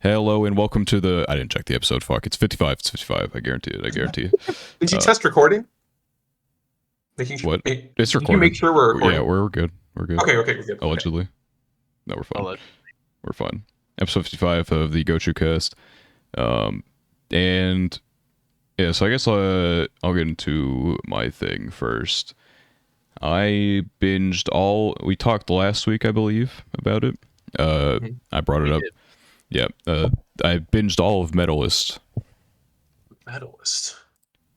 Hello and welcome to the. I didn't check the episode. Fuck, it's 55. It's 55. I guarantee it. I guarantee it. Did you test recording? What? It's Did you recorded. make sure we're recording? Yeah, we're good. We're good. Okay, we're good. Allegedly. No, we're fine. We're fine. Episode 55 of the Gochuucast. And yeah, so I guess I'll get into my thing first. I binged all. We talked last week, I believe, about it. I brought it up. Yeah, I binged all of Medalist. Medalist.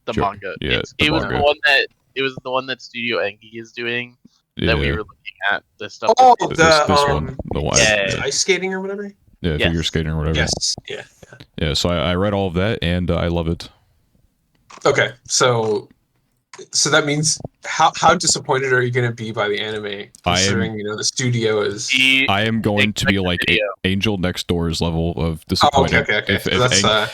The manga. Yeah, it was the one that Studio Engi is doing that we were looking at. The stuff. Oh, this one, the one. Yeah. Ice skating or whatever. Yeah, Yes. figure skating or whatever. Yes. Yeah. Yeah, so I read all of that and I love it. Okay, so that means how disappointed are you going to be by the anime, considering the studio is? I am going to be like Angel Next Door's level of disappointment. Oh, okay.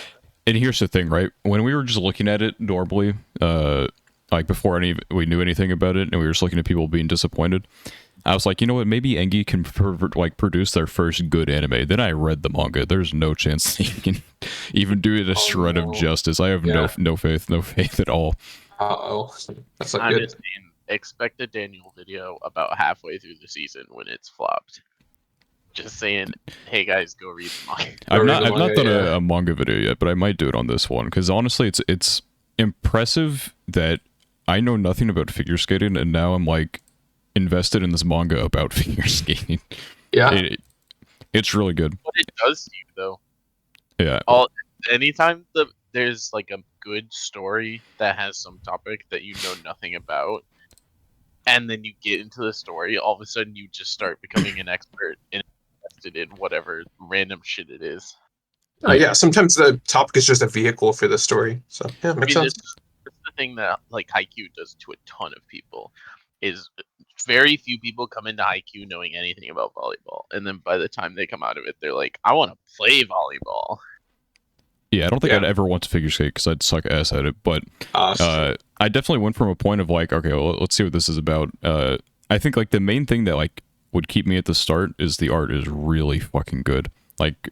And here's the thing, right? When we were just looking at it normally, like before we knew anything about it, and we were just looking at people being disappointed, I was like, you know what? Maybe Engi can produce their first good anime. Then I read the manga. There's no chance they can even do it a shred of justice. I have no faith at all. That's not I'm good. just saying, expect a Daniel video about halfway through the season when it's flopped. Just saying, hey guys, go read the manga. I've not done a manga video yet, but I might do it on this one because honestly, it's impressive that I know nothing about figure skating, and now I'm like invested in this manga about figure skating. Yeah, it's really good. What it does to you, though. Yeah. Anytime there's like a good story that has some topic that you know nothing about, and then you get into the story, all of a sudden you just start becoming an expert and invested in whatever random shit it is. Yeah. Sometimes the topic is just a vehicle for the story. So yeah, makes sense. This is the thing that like Haikyuu does to a ton of people. Is very few people come into Haikyuu knowing anything about volleyball, and then by the time they come out of it, they're like, "I want to play volleyball." Yeah, I don't think I'd ever want to figure skate because I'd suck ass at it, but I definitely went from a point of like, okay, well, let's see what this is about. I think like the main thing that like would keep me at the start is the art is really fucking good. Like,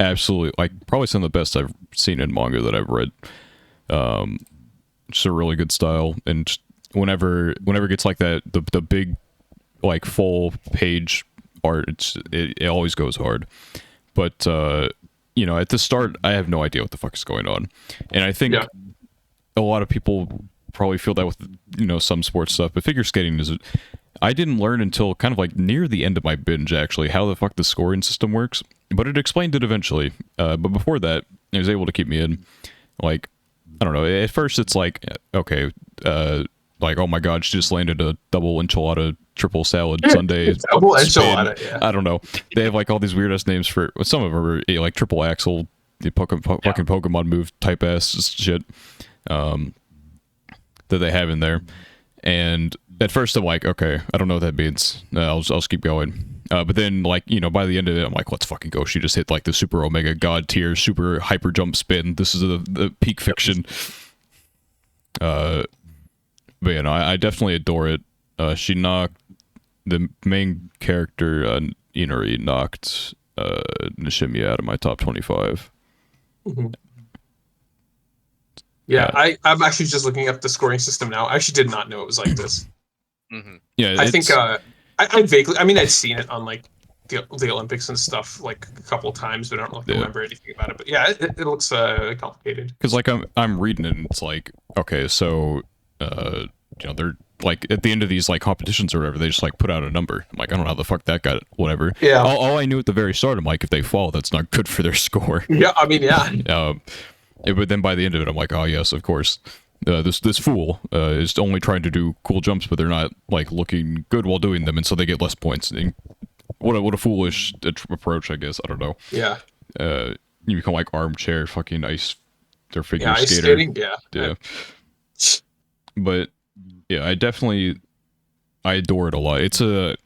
absolutely, like probably some of the best I've seen in manga that I've read. Just a really good style, and whenever it gets like that, the big like full page art, it always goes hard. But at the start, I have no idea what the fuck is going on, and I think a lot of people probably feel that with some sports stuff. But figure skating I didn't learn until kind of like near the end of my binge actually how the fuck the scoring system works. But it explained it eventually. But before that, it was able to keep me in. Like, I don't know. At first, it's like okay. Like, oh my god, she just landed a double enchilada, triple salad sundae. Double enchilada, yeah. I don't know. They have like all these weird ass names for some of them are like triple axle, the fucking Pokemon move type ass shit that they have in there. And at first I'm like, okay, I don't know what that means. I'll just keep going. But then like, by the end of it, I'm like, let's fucking go. She just hit like the super omega god tier, super hyper jump spin. This is the peak fiction. But I definitely adore it. She knocked the main character, Inori, knocked Nishimiya out of my top 25. Mm-hmm. Yeah, I'm actually just looking up the scoring system now. I actually did not know it was like this. Mm-hmm. Yeah, I think I vaguely. I mean, I'd seen it on like the Olympics and stuff like a couple times, but I don't remember anything about it. But yeah, it looks complicated. Because like I'm reading it, and it's like, okay, so they're like at the end of these like competitions or whatever, they just like put out a number. I'm like, I don't know how the fuck that got whatever. Yeah. All I knew at the very start, I'm like, if they fall, that's not good for their score. Yeah, I mean, yeah. But then by the end of it, I'm like, oh yes, of course. This fool is only trying to do cool jumps, but they're not like looking good while doing them, and so they get less points. And what a foolish approach, I guess. I don't know. Yeah. You become like armchair fucking ice or figure ice skater. Skating, yeah. But yeah, I adore it a lot. It's a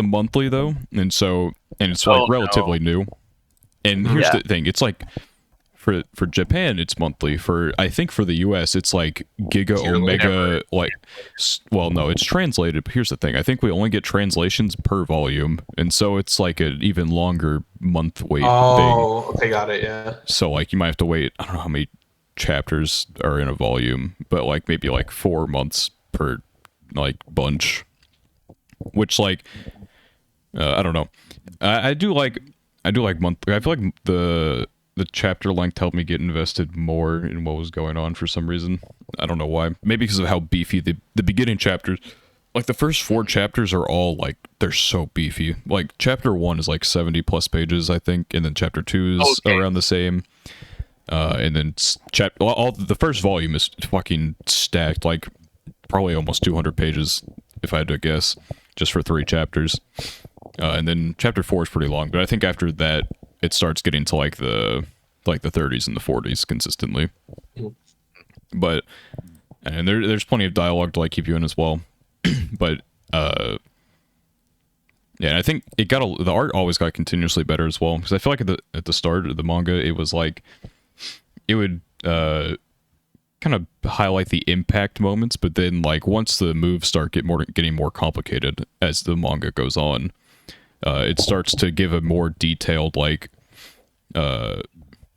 monthly though, and it's like relatively new. And here's the thing: it's like for Japan it's monthly. I think for the US it's like Giga Yearly. Omega, like well no, it's translated, but here's the thing. I think we only get translations per volume, and so it's like an even longer month wait thing. Oh, okay, got it. Yeah. So like you might have to wait, I don't know how many chapters are in a volume, but like maybe like 4 months per like bunch. Which like I don't know. I do like monthly. I feel like the chapter length helped me get invested more in what was going on for some reason. I don't know why. Maybe because of how beefy the beginning chapters. Like the first 4 chapters are all like they're so beefy. Like chapter 1 is like 70 plus pages, I think, and then chapter 2 is around the same. And then all the first volume is fucking stacked, like probably almost 200 pages if I had to guess, just for 3 chapters. And then chapter 4 is pretty long, but I think after that it starts getting to like the 30s and the 40s consistently. But and there's plenty of dialogue to like keep you in as well. But yeah, and I think the art always got continuously better as well, because I feel like at the start of the manga it was like it would kind of highlight the impact moments, but then like once the moves start getting more complicated as the manga goes on, it starts to give a more detailed like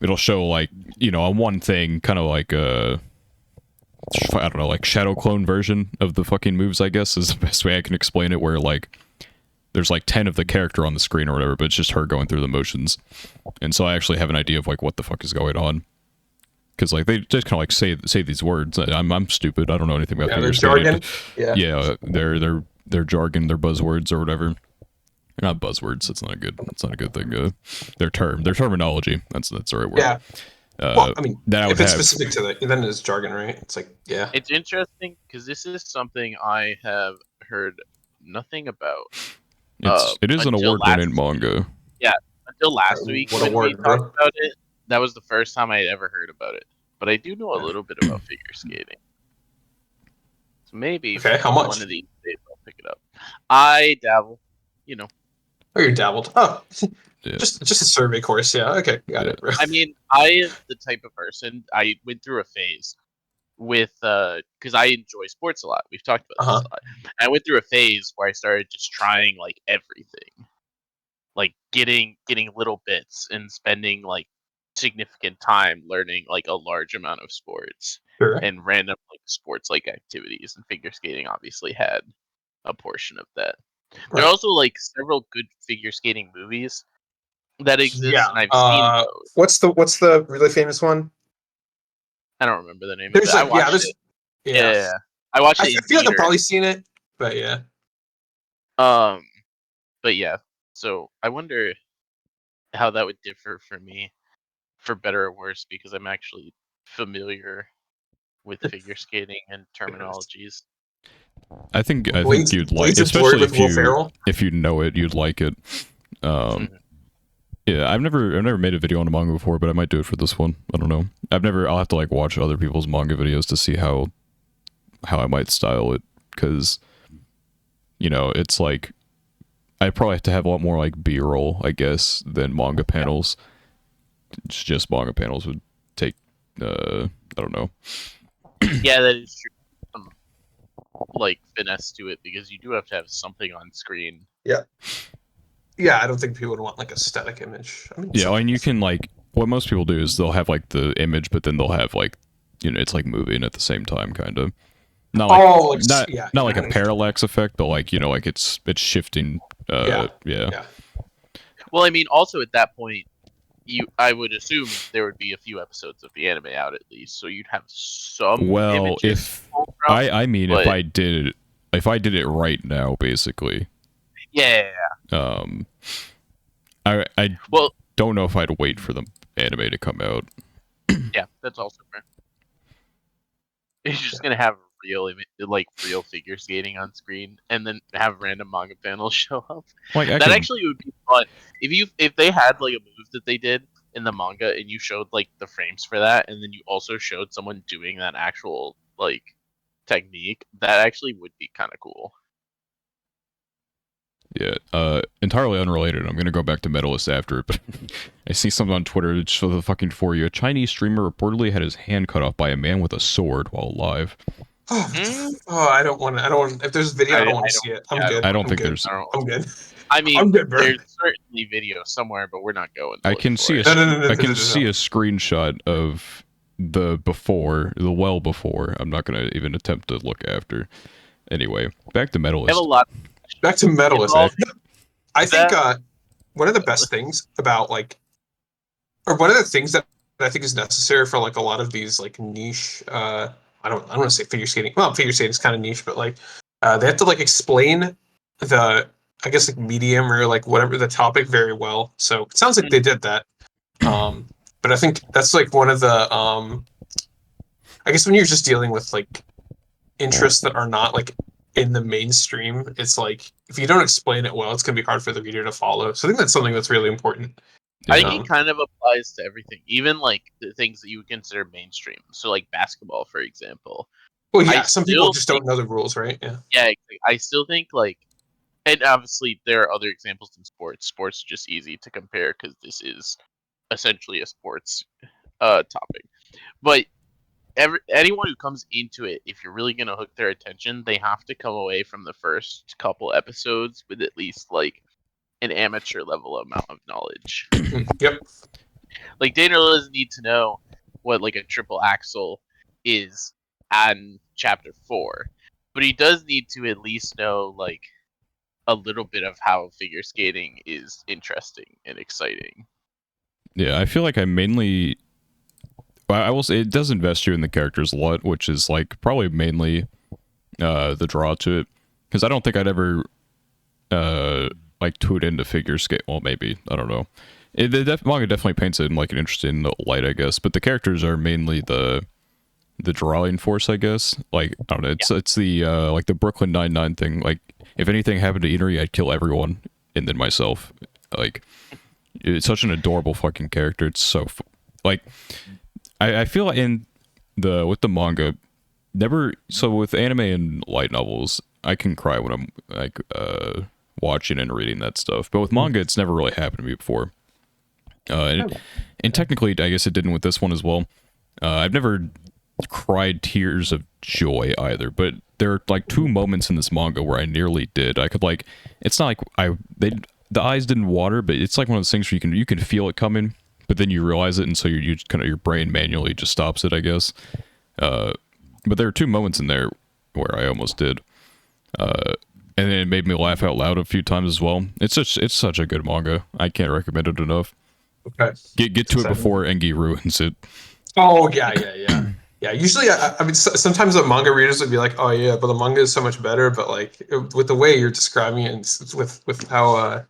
it'll show like, you know, on one thing kind of like I don't know, like shadow clone version of the fucking moves, I guess is the best way I can explain it, where like there's like 10 of the character on the screen or whatever, but it's just her going through the motions. And so I actually have an idea of like what the fuck is going on, because like they just kind of like say these words. I'm stupid, I don't know anything about figure skating. Yeah, their jargon, their buzzwords or whatever. They're not buzzwords. That's not a good thing. Their terminology. That's the right word. Yeah. Well, I mean, that if it's specific to that, then it's jargon, right? It's like, yeah. It's interesting because this is something I have heard nothing about. It is an award-winning manga. Yeah, until last week when we talked about it, that was the first time I had ever heard about it. But I do know a little bit about figure skating. So maybe how much? one of these days I'll pick it up. I dabble, you know. Oh, you dabbled. Oh, yeah. just a survey course. Yeah. Okay, got it. Bro. I mean, I am the type of person. I went through a phase with because I enjoy sports a lot. We've talked about this a lot. I went through a phase where I started just trying like everything, like getting little bits and spending like significant time learning like a large amount of sports and random like sports like activities, and figure skating obviously had a portion of that. There are also like several good figure skating movies that exist, and I've seen those. What's the really famous one? I don't remember the name There's of it. like, I watched it. Yeah. I watched it. I feel like I've probably seen it, but yeah. But yeah. So I wonder how that would differ for me, for better or worse, because I'm actually familiar with figure skating and terminologies. I think you'd like, especially if you know it, you'd like it. Yeah, I've never made a video on a manga before, but I might do it for this one. I don't know. I'll have to like watch other people's manga videos to see how I might style it, because you know, it's like I probably have to have a lot more like B-roll, I guess, than manga panels. Just manga panels would take I don't know. Yeah, that is true. Some like finesse to it, because you do have to have something on screen. Yeah. Yeah, I don't think people would want like a static image. I mean, yeah, and you can like, what most people do is they'll have like the image, but then they'll have like, you know, it's like moving at the same time, kind of. Not like not like a parallax effect, but like, you know, like it's shifting. Yeah. Well, I mean, also at that point, I would assume there would be a few episodes of the anime out at least, so you'd have some. Well, I mean, if I did it right now, basically. Yeah. I don't know if I'd wait for the anime to come out. Yeah, that's also fair. You're just gonna have real figure skating on screen, and then have random manga panels show up. Like, actually would be fun if they had like a move that they did in the manga, and you showed like the frames for that, and then you also showed someone doing that actual like technique. That actually would be kind of cool. Yeah, entirely unrelated. I'm gonna go back to Medalist after, but I see something on Twitter that shows the fucking for you. A Chinese streamer reportedly had his hand cut off by a man with a sword while live. Mm, I don't want to. I don't want. If there's video, I don't want to see it. I'm yeah, good. I don't I'm think good. there's. I don't. I'm good. I mean, I'm good, bro. there's certainly video somewhere, but we're not going to I look can for see it. I can see a screenshot of the before, the well before. I'm not gonna even attempt to look after. Anyway, back to I have a Medalist. lot. Back to medalist. Involved I think that. one of the best things about or one of the things that I think is necessary for like a lot of these like niche. I don't want to say figure skating. Well, figure skating is kind of niche, but like they have to like explain the I guess like medium or like whatever the topic very well. So it sounds like they did that. But I think that's like one of the I guess when you're just dealing with like interests that are not like in the mainstream, it's like if you don't explain it well, it's gonna be hard for the reader to follow. So I think that's something that's really important. I Yeah. think it kind of applies to everything, even like the things that you would consider mainstream. So, like basketball, for example. Well, I yeah, some people still just think, don't know the rules, right? Yeah. yeah, exactly. I still think like, and obviously there are other examples in sports. Sports are just easy to compare because this is essentially a sports topic. But anyone who comes into it, if you're really gonna hook their attention, they have to come away from the first couple episodes with at least like an amateur level amount of knowledge. Yep. Like Dana doesn't need to know what like a triple axle is on chapter 4, but he does need to at least know like a little bit of how figure skating is interesting and exciting. Yeah, I feel like I mainly. I will say it does invest you in the characters a lot, which is like probably mainly the draw to it. Because I don't think I'd ever like tune into figure skate. Well, maybe I don't know. The manga definitely paints it in like an interesting light, I guess. But the characters are mainly the drawing force, I guess. Like I don't know. It's the like the Brooklyn Nine-Nine thing. Like if anything happened to Inari, I'd kill everyone and then myself. Like it's such an adorable fucking character. It's so like I feel in the with the manga never so with anime and light novels I can cry when I'm like watching and reading that stuff, but with manga it's never really happened to me before. And technically I guess it didn't with this one as well. I've never cried tears of joy either, but there are like two moments in this manga where I nearly did. I could like it's not like the eyes didn't water, but it's like one of those things where you can feel it coming, but then you realize it, and so you kind of your brain manually just stops it, I guess. But there are two moments in there where I almost did, and then it made me laugh out loud a few times as well. It's such a good manga. I can't recommend it enough. Okay. Get to it before Engi ruins it. Oh yeah. Yeah, usually, I mean, sometimes the manga readers would be like, "Oh yeah, but the manga is so much better." But like with the way you're describing it, and with how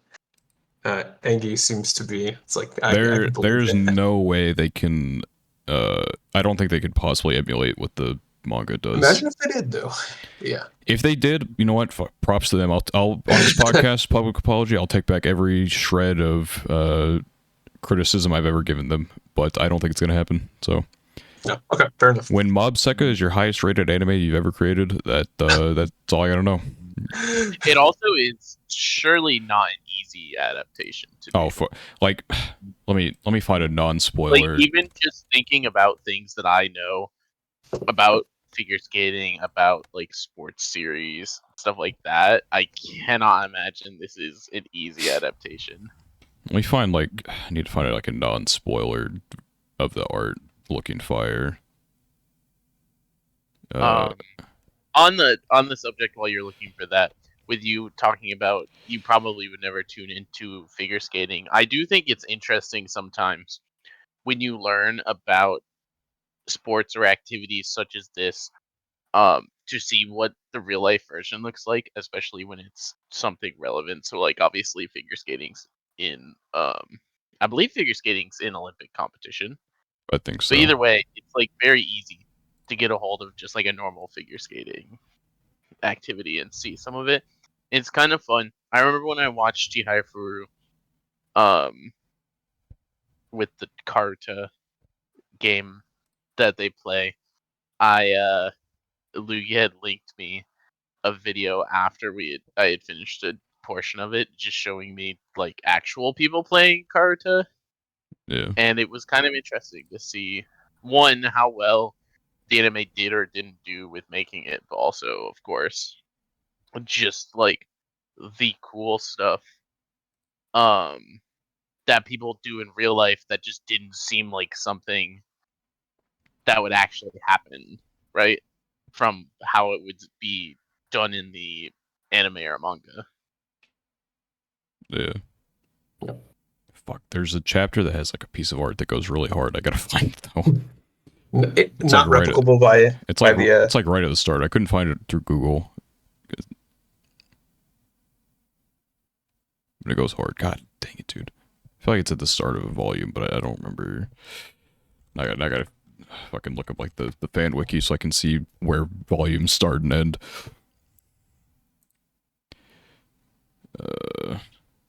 Engi seems to be, it's like I can believe There's it. no way they can. I don't think they could possibly emulate what the manga does. Imagine if they did, though. Yeah. If they did, you know what? Props to them. I'll on this podcast, public apology. I'll take back every shred of criticism I've ever given them, but I don't think it's gonna happen. So. No. Okay. Fair enough. When Mob Secca is your highest rated anime you've ever created, that's all I gotta know. It also is surely not an easy adaptation to do. Like, let me find a Like non-spoiler. even just thinking about things that I know about figure skating, about like sports series, stuff like that, I cannot imagine this is an easy adaptation. Let me find I need to find like a non-spoiler of the art looking fire. On the subject, while you're looking for that, with you talking about you probably would never tune into figure skating, I do think it's interesting sometimes when you learn about sports or activities such as this, to see what the real life version looks like, especially when it's something relevant. So like obviously figure skating's in I believe figure skating's in Olympic competition. I think so. But either way, it's like very easy to get a hold of just like a normal figure skating activity and see some of it. It's kind of fun. I remember when I watched Chihaya Furu um with the Karuta game that they play, Lugia had linked me a video after I had finished a portion of it just showing me like actual people playing Karuta, Yeah. and it was kind of interesting to see one how well the anime did or didn't do with making it, but also, of course, just like the cool stuff um that people do in real life that just didn't seem like something that would actually happen, right? From how it would be done in the anime or manga. Yeah. Yep. Fuck, there's a chapter that has like a piece of art that goes really hard. I gotta find it though. It's Not like right replicable by It's by like the it's like right at the start. I couldn't find it through Google. But it goes hard. God dang it, dude. I feel like it's at the start of a volume, but I don't remember. I gotta fucking look up like the fan wiki so I can see where volumes start and end.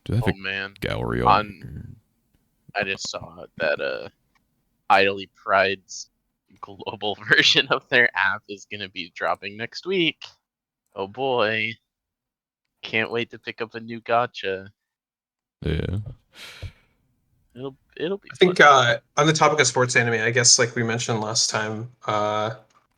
Do I have Oh a man, gallery on I just saw that Idly Pride's global version of their app is gonna be dropping next week. Oh boy, can't wait to pick up a new gacha. Yeah. It'll be I fun. think on the topic of sports anime, I guess like we mentioned last time,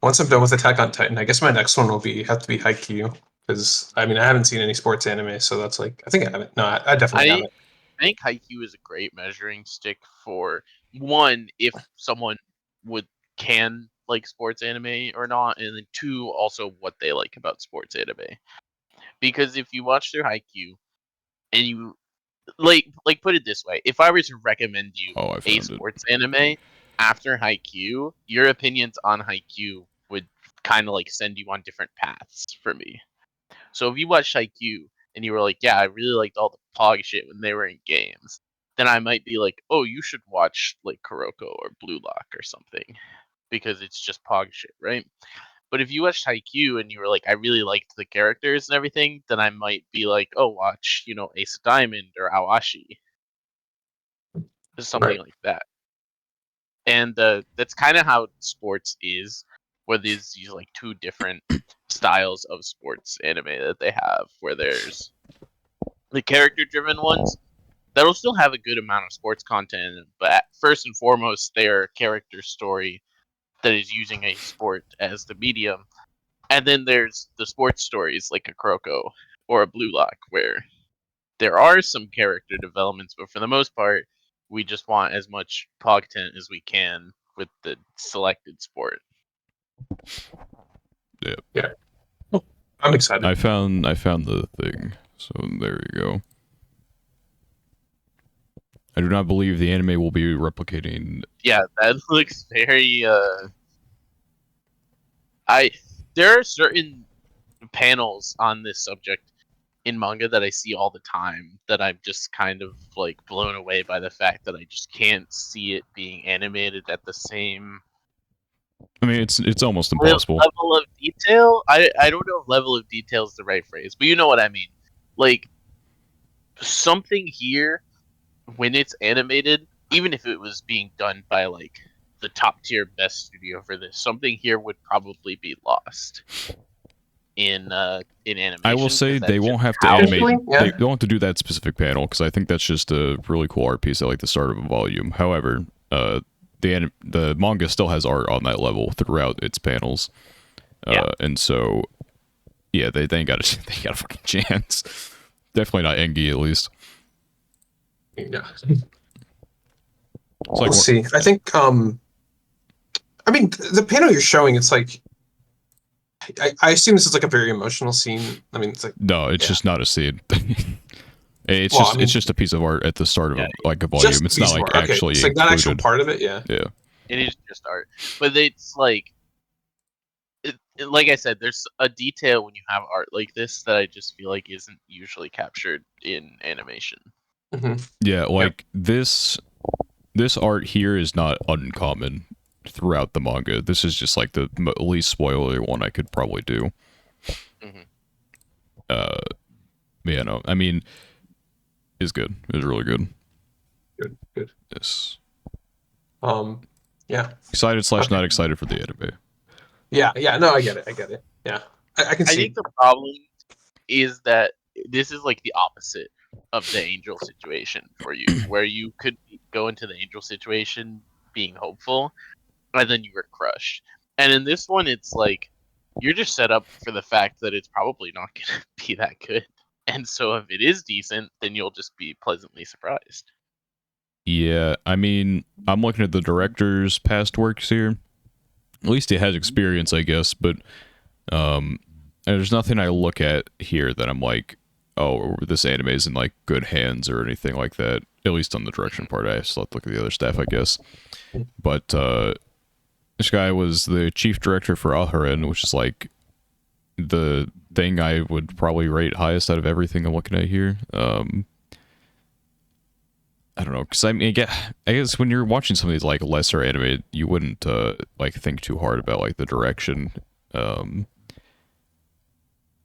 once I'm done with Attack on Titan, I guess my next one will have to be Haikyuu, because I mean I haven't seen any sports anime, so that's like I think I haven't. No, I definitely I haven't. I think Haikyuu is a great measuring stick for one, if someone can like sports anime or not, and then two, also what they like about sports anime. Because if you watch their Haikyuu and you like put it this way, if I were to recommend you Oh, I a found it. sports anime after Haikyuu, your opinions on Haikyuu would kind of like send you on different paths for me. So if you watched Haikyuu and you were like, yeah, I really liked all the pog shit when they were in games, then I might be like, oh, you should watch like Kuroko or Blue Lock or something because it's just pog shit, right? But if you watched Haikyuu and you were like, I really liked the characters and everything, then I might be like, oh, watch, Ace of Diamond or Awashi, or something Right. like that. And that's kind of how sports is, where there's these like two different styles of sports anime that they have, where there's the character driven ones that'll still have a good amount of sports content, but first and foremost, their character story that is using a sport as the medium. And then there's the sports stories like a Kuroko or a Blue Lock, where there are some character developments, but for the most part, we just want as much content as we can with the selected sport. Yeah. Yeah. Oh, I'm excited. I found the thing. So there you go. I do not believe the anime will be replicating. Yeah, that looks very there are certain panels on this subject in manga that I see all the time that I'm just kind of like blown away by the fact that I just can't see it being animated at the same I mean, it's almost impossible. level of detail. I don't know if level of detail is the right phrase, but you know what I mean. Like something here when it's animated, even if it was being done by like the top tier best studio for this, something here would probably be lost in animation. I will 'cause say that's they just won't have to how- animate. Yeah. They don't have to do that specific panel because I think that's just a really cool art piece at like the start of a volume. However, the manga still has art on that level throughout its panels, and so yeah, they ain't got a fucking chance. Definitely not Engi, at least. Yeah. It's like We'll see. I think I mean the panel you're showing, it's like I assume this is like a very emotional scene. I mean it's like no, it's just not a scene. It's Well, just I mean- it's just a piece of art at the start of Yeah, like a volume. just It's not piece of like art. Okay. actually It's like not actual included. part of it, yeah. Yeah. it is just art, but it's like like I said, there's a detail when you have art like this that I just feel like isn't usually captured in animation. Mm-hmm. Yeah, like this art here is not uncommon throughout the manga. This is just like the least spoiler one I could probably do. Mhm. Yeah, no, I mean, it's good. It's really good. Good. Yes. Yeah. Excited / not excited for the anime. Yeah, no, I get it. Yeah. I can I see think the problem is that this is like the opposite of the Angel situation for you, where you could go into the Angel situation being hopeful, and then you were crushed. And in this one, it's like you're just set up for the fact that it's probably not going to be that good. And so if it is decent, then you'll just be pleasantly surprised. Yeah, I mean, I'm looking at the director's past works here. At least he has experience, I guess, but there's nothing I look at here that I'm like, oh, this anime is in like good hands or anything like that. At least on the direction part, I still have to look at the other stuff, I guess. But this guy was the chief director for Aharen, which is like the thing I would probably rate highest out of everything I'm looking at here. I don't know, because I mean, I guess when you're watching some of these like lesser anime, you wouldn't like think too hard about like the direction.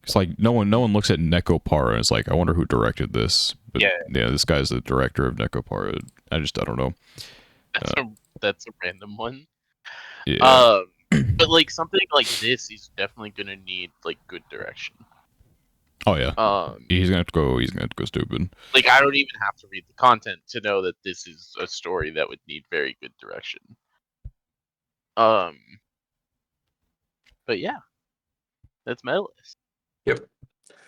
It's like no one looks at Nekopara and is like, I wonder who directed this. But Yeah. this guy's the director of Nekopara. I don't know. That's a random one. Yeah. But like something like this is definitely gonna need like good direction. Oh yeah. He's gonna have to go stupid. Like I don't even have to read the content to know that this is a story that would need very good direction. But yeah, that's Medalist. Yep.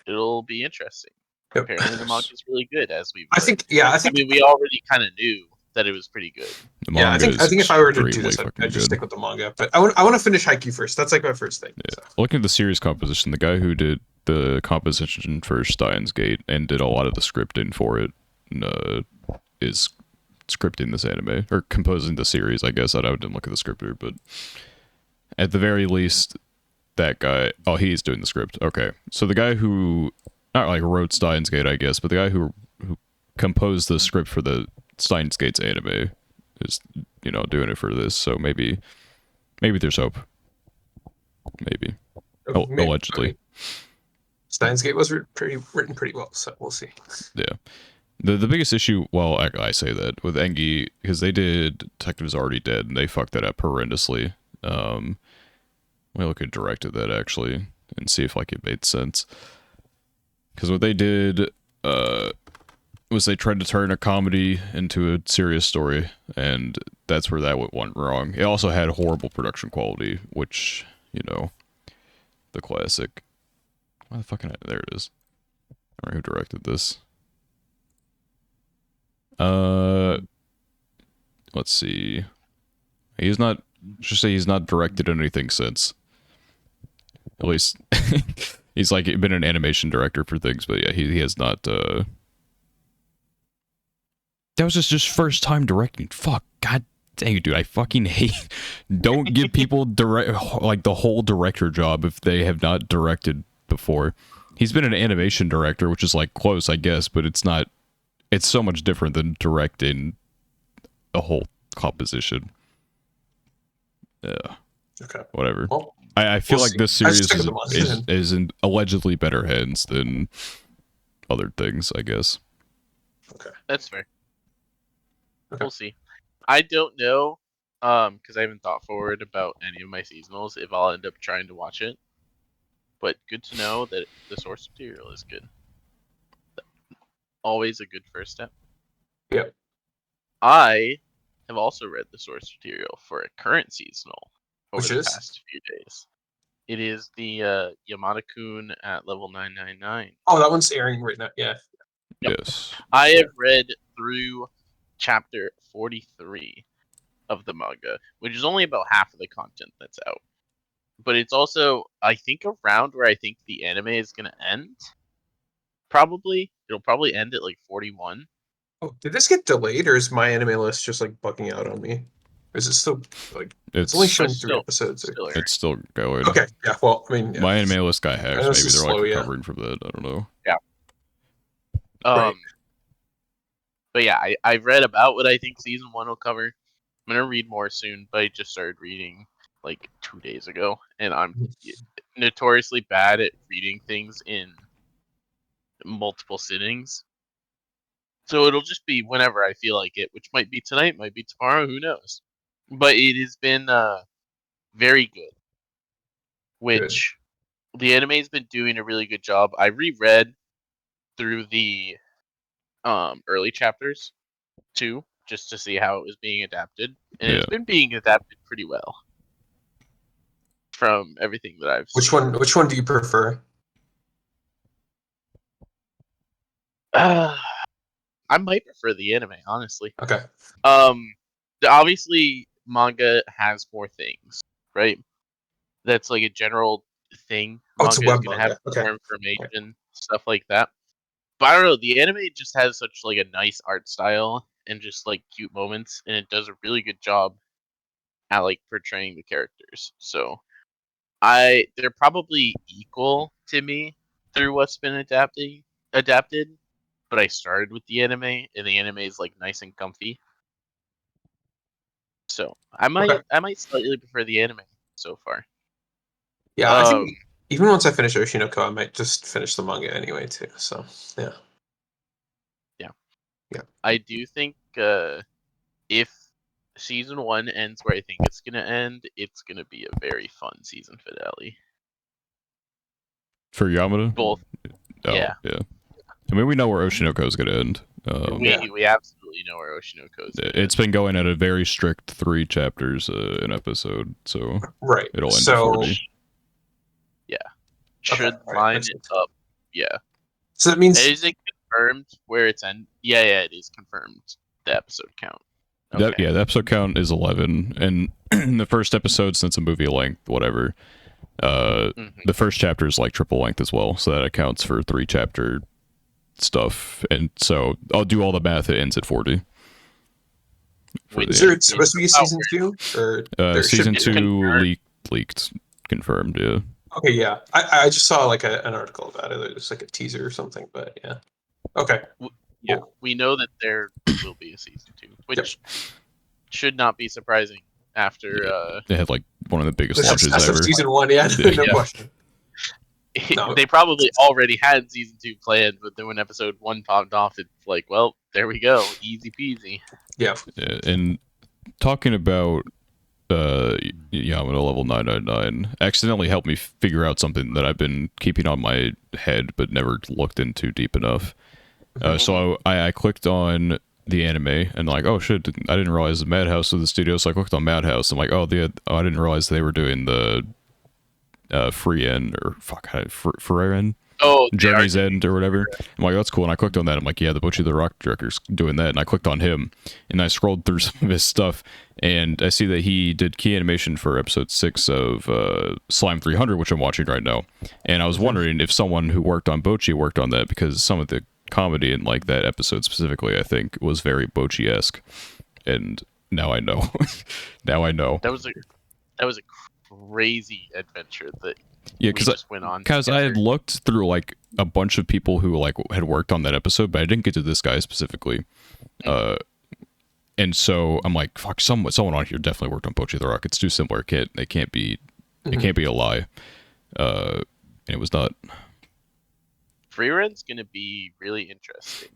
It'll be interesting. Yep. Apparently the manga is really good, as we've. I think. Yeah, I think. I mean, we already kind of knew that it was pretty good. The Yeah, I manga think. is I think if I were to do extremely this, I'd fucking just good. stick with the manga. But I want to finish Haikyuu first. That's like my first thing. Yeah. So. Looking at the series composition, the guy who did the composition for Steins Gate and did a lot of the scripting for it is scripting this anime, or composing the series, I guess. I didn't look at the scripter, but at the very least, that guy, oh, he's doing the script. Okay. So the guy who, not like wrote Steins Gate, I guess, but the guy who composed the script for the Steins Gate's anime is, doing it for this, so maybe there's hope. Maybe. Allegedly. I mean, Steins Gate was written pretty well, so we'll see. Yeah. The biggest issue, well, I say that with Engi, because they did Detectives Already Dead, and they fucked that up horrendously. Let me look at directed that, actually, and see if, like, it made sense. Because what they did, was they tried to turn a comedy into a serious story, and that's where that went wrong. It also had horrible production quality, which, the classic. Why the fuck? There it is. Alright, who directed this? Let's see. He's not. Just say he's not directed anything since. At least he's like been an animation director for things, but yeah, he has not. That was just first time directing. Fuck, god dang it, dude! I fucking hate. Don't give people like the whole director job if they have not directed before. He's been an animation director, which is like close, I guess, but it's not. It's so much different than directing a whole composition. Yeah. Okay. Whatever. Well, I feel we'll like see. this series stick with the manga. is in allegedly better hands than other things, I guess. Okay. That's fair. Okay. We'll see. I don't know, because I haven't thought forward about any of my seasonals if I'll end up trying to watch it. But good to know that the source material is good. Always a good first step. Yep. I have also read the source material for a current seasonal over Which the is? past few days. It is the Yamada-kun at level 999. Oh, that one's airing right now. Yeah. Yep. Yes. I have read through chapter 43 of the manga, which is only about half of the content that's out. But it's also, I think, around where I think the anime is going to end. Probably. It'll probably end at like 41. Oh, did this get delayed, or is my anime list just like bugging out on me? Or is it still like it's only showing 3 episodes? Still airing. It's still going. Okay, yeah. Well, I mean, yeah. My anime list got hacked. I know Maybe this is they're like slow, yeah. recovering from that. I don't know. Right. But yeah, I've read about what I think season 1 will cover. I'm gonna read more soon, but I just started reading like 2 days ago, and I'm notoriously bad at reading things in multiple sittings. So it'll just be whenever I feel like it, which might be tonight, might be tomorrow, who knows. But it has been very good. Which the anime's been doing a really good job. I reread through the early chapters too, just to see how it was being adapted, and it's been being adapted pretty well from everything that I've Which seen. Which one do you prefer? I might prefer the anime, honestly. Okay. Obviously manga has more things, right? That's like a general thing. Oh, it's a Manga is web gonna have manga. Okay. more information, stuff like that. But I don't know, the anime just has such like a nice art style and just like cute moments, and it does a really good job at like portraying the characters. So they're probably equal to me through what's been adapted. But I started with the anime, and the anime is like nice and comfy. So Okay. I might slightly prefer the anime so far. Yeah, I Um, think even once I finish Oshinoko, I might just finish the manga anyway too. So yeah. yeah, Yeah. I do think if season 1 ends where I think it's gonna end, it's gonna be a very fun season finale. For Yamada? Both, Oh, yeah. yeah. I mean, we know where Oshinoko is going to end. We absolutely know where Oshinoko is. It's been going at a very strict 3 chapters an episode, so Right. it'll end at So 40. Yeah. Okay, Should all right, line makes it sense. up. Yeah. So that means Is it confirmed where it's end? Yeah, it is confirmed. The episode count. Okay. The episode count is 11, and the first episode, since a movie length, whatever, the first chapter is like triple length as well, so that accounts for 3 chapter stuff, and so I'll do all the math. It ends at 40. is there supposed to be a season 2, or there season should be? 2 leaked, confirmed? Yeah. Okay, yeah. I just saw like an article about it. It was like a teaser or something, but yeah. Okay. Yeah, Cool. we know that there will be a season 2, which should not be surprising after They had like one of the biggest The launches success of ever. season 1, yeah, no question. No. they probably already had season 2 planned, but then when episode 1 popped off, it's like, well, there we go, easy peasy. Yeah. And talking about Yamada level 999 accidentally helped me figure out something that I've been keeping on my head but never looked into deep enough. So I clicked on the anime and like, oh shit, I didn't realize the Madhouse was the studio, so I clicked on Madhouse. I'm like, I didn't realize they were doing the Free End or Free End. Oh, Journey's End or whatever. I'm like, that's cool. And I clicked on that. I'm like, yeah, the Butcher the Rock director's doing that. And I clicked on him and I scrolled through some of his stuff and I see that he did key animation for episode 6 of Slime 300, which I'm watching right now. And I was wondering if someone who worked on Bochi worked on that, because some of the comedy in like that episode specifically, I think, was very Bochi-esque. And now I know. Now I know. That was a crazy adventure that Yeah, because I had looked through like a bunch of people who like had worked on that episode, but I didn't get to this guy specifically. And so I'm like, fuck, someone on here definitely worked on Pochi the Rock. It's too similar. It can't be a lie. And it was not. Free Run's gonna be really interesting.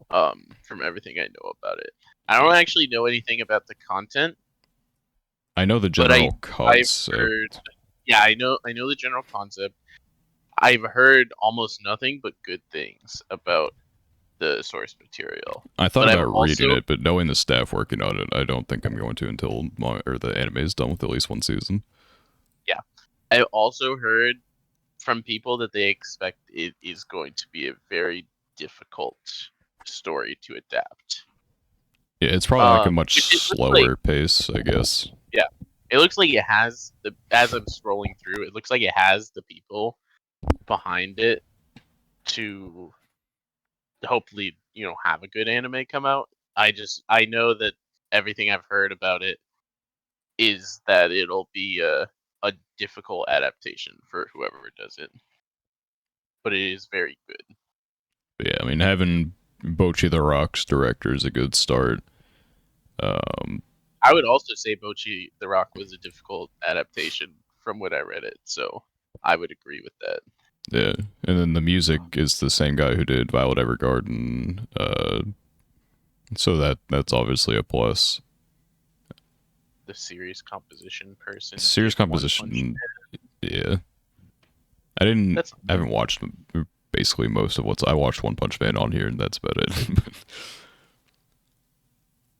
From everything I know about it, I don't actually know anything about the content. I know the general concept. I know the general concept. I've heard almost nothing but good things about the source material. I thought about reading it, but knowing the staff working on it, I don't think I'm going to until the anime is done with at least one season. Yeah. I've also heard from people that they expect it is going to be a very difficult story to adapt. Yeah, it's probably like a much slower pace, I guess. Yeah. It looks like it has as I'm scrolling through, it looks like it has the people behind it to hopefully, have a good anime come out. I know that everything I've heard about it is that it'll be a difficult adaptation for whoever does it. But it is very good. Yeah, I mean, having Bochi the Rock's director is a good start. I would also say Bochi the Rock was a difficult adaptation from what I read it, so I would agree with that. Yeah, and then the music is the same guy who did Violet Evergarden, so that's obviously a plus. The series composition person. Series composition, yeah. I haven't watched basically most of what's I watched One Punch Man on here, and that's about it.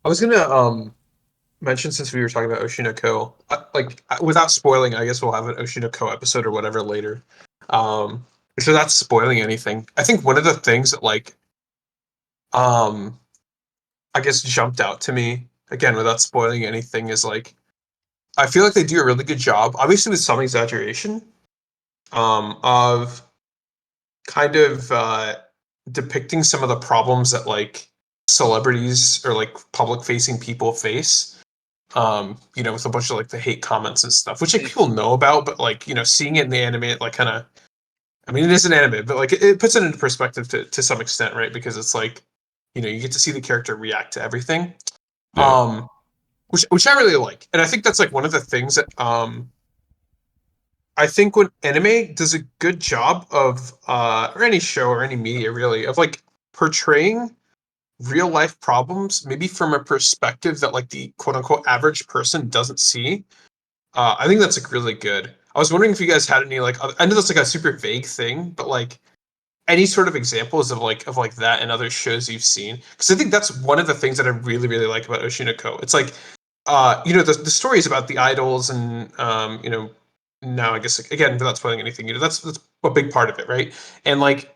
I was gonna mention, since we were talking about Oshinoko, without spoiling, I guess we'll have an Oshinoko episode or whatever later. So that's spoiling anything. I think one of the things that I guess jumped out to me again without spoiling anything is like I feel like they do a really good job, obviously with some exaggeration, of kind of depicting some of the problems that like celebrities or like public facing people face. With a bunch of like the hate comments and stuff, which like people know about, but like, seeing it in the anime, it like kind of, I mean, it is an anime, but like it puts it into perspective to some extent, right? Because it's like, you get to see the character react to everything. Yeah. Which I really like. And I think that's like one of the things that I think when anime does a good job of or any show or any media really of like portraying real life problems maybe from a perspective that like the quote unquote average person doesn't see. I think that's like really good. I was wondering if you guys had any like I know that's like a super vague thing, but like any sort of examples of like that in other shows you've seen, because I think that's one of the things that I really really like about Oshinoko. It's like the stories about the idols and now I guess like, again without spoiling anything, that's a big part of it, right? And like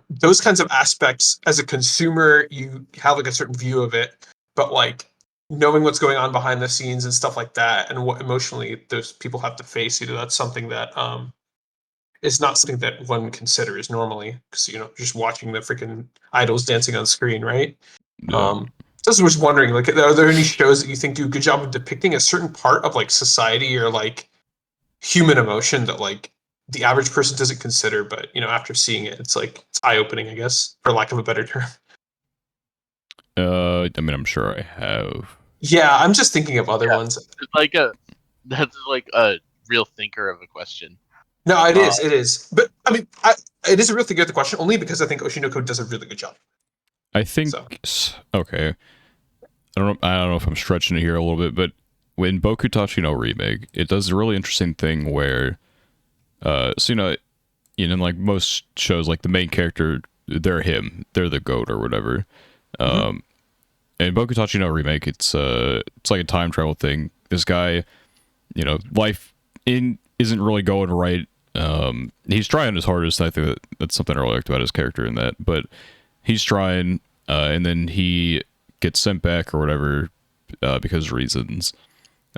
those kinds of aspects as a consumer, you have like a certain view of it, but like knowing what's going on behind the scenes and stuff like that and what emotionally those people have to face, that's something that is not something that one considers normally, because just watching the freaking idols dancing on screen, right? Yeah. Just was wondering, like, are there any shows that you think do a good job of depicting a certain part of like society or like human emotion that like the average person doesn't consider, but after seeing it, it's like it's eye opening, I guess, for lack of a better term. I mean, I'm sure I have. Yeah, I'm just thinking of other ones. It's that's like a real thinker of a question. No, it Uh, is, it is. But I mean, it is a real thing of the question only because I think Oshinoko does a really good job. I think So okay. I don't know if I'm stretching it here a little bit, but when Bokutachi no Remake, it does a really interesting thing where, so like most shows, like the main character, they're the goat or whatever. Mhm. In Bokutachi no Remake, it's like a time travel thing. This guy, life isn't really going right. He's trying his hardest. I think that's something I really liked about his character in that. But he's trying, and then he gets sent back or whatever because of reasons.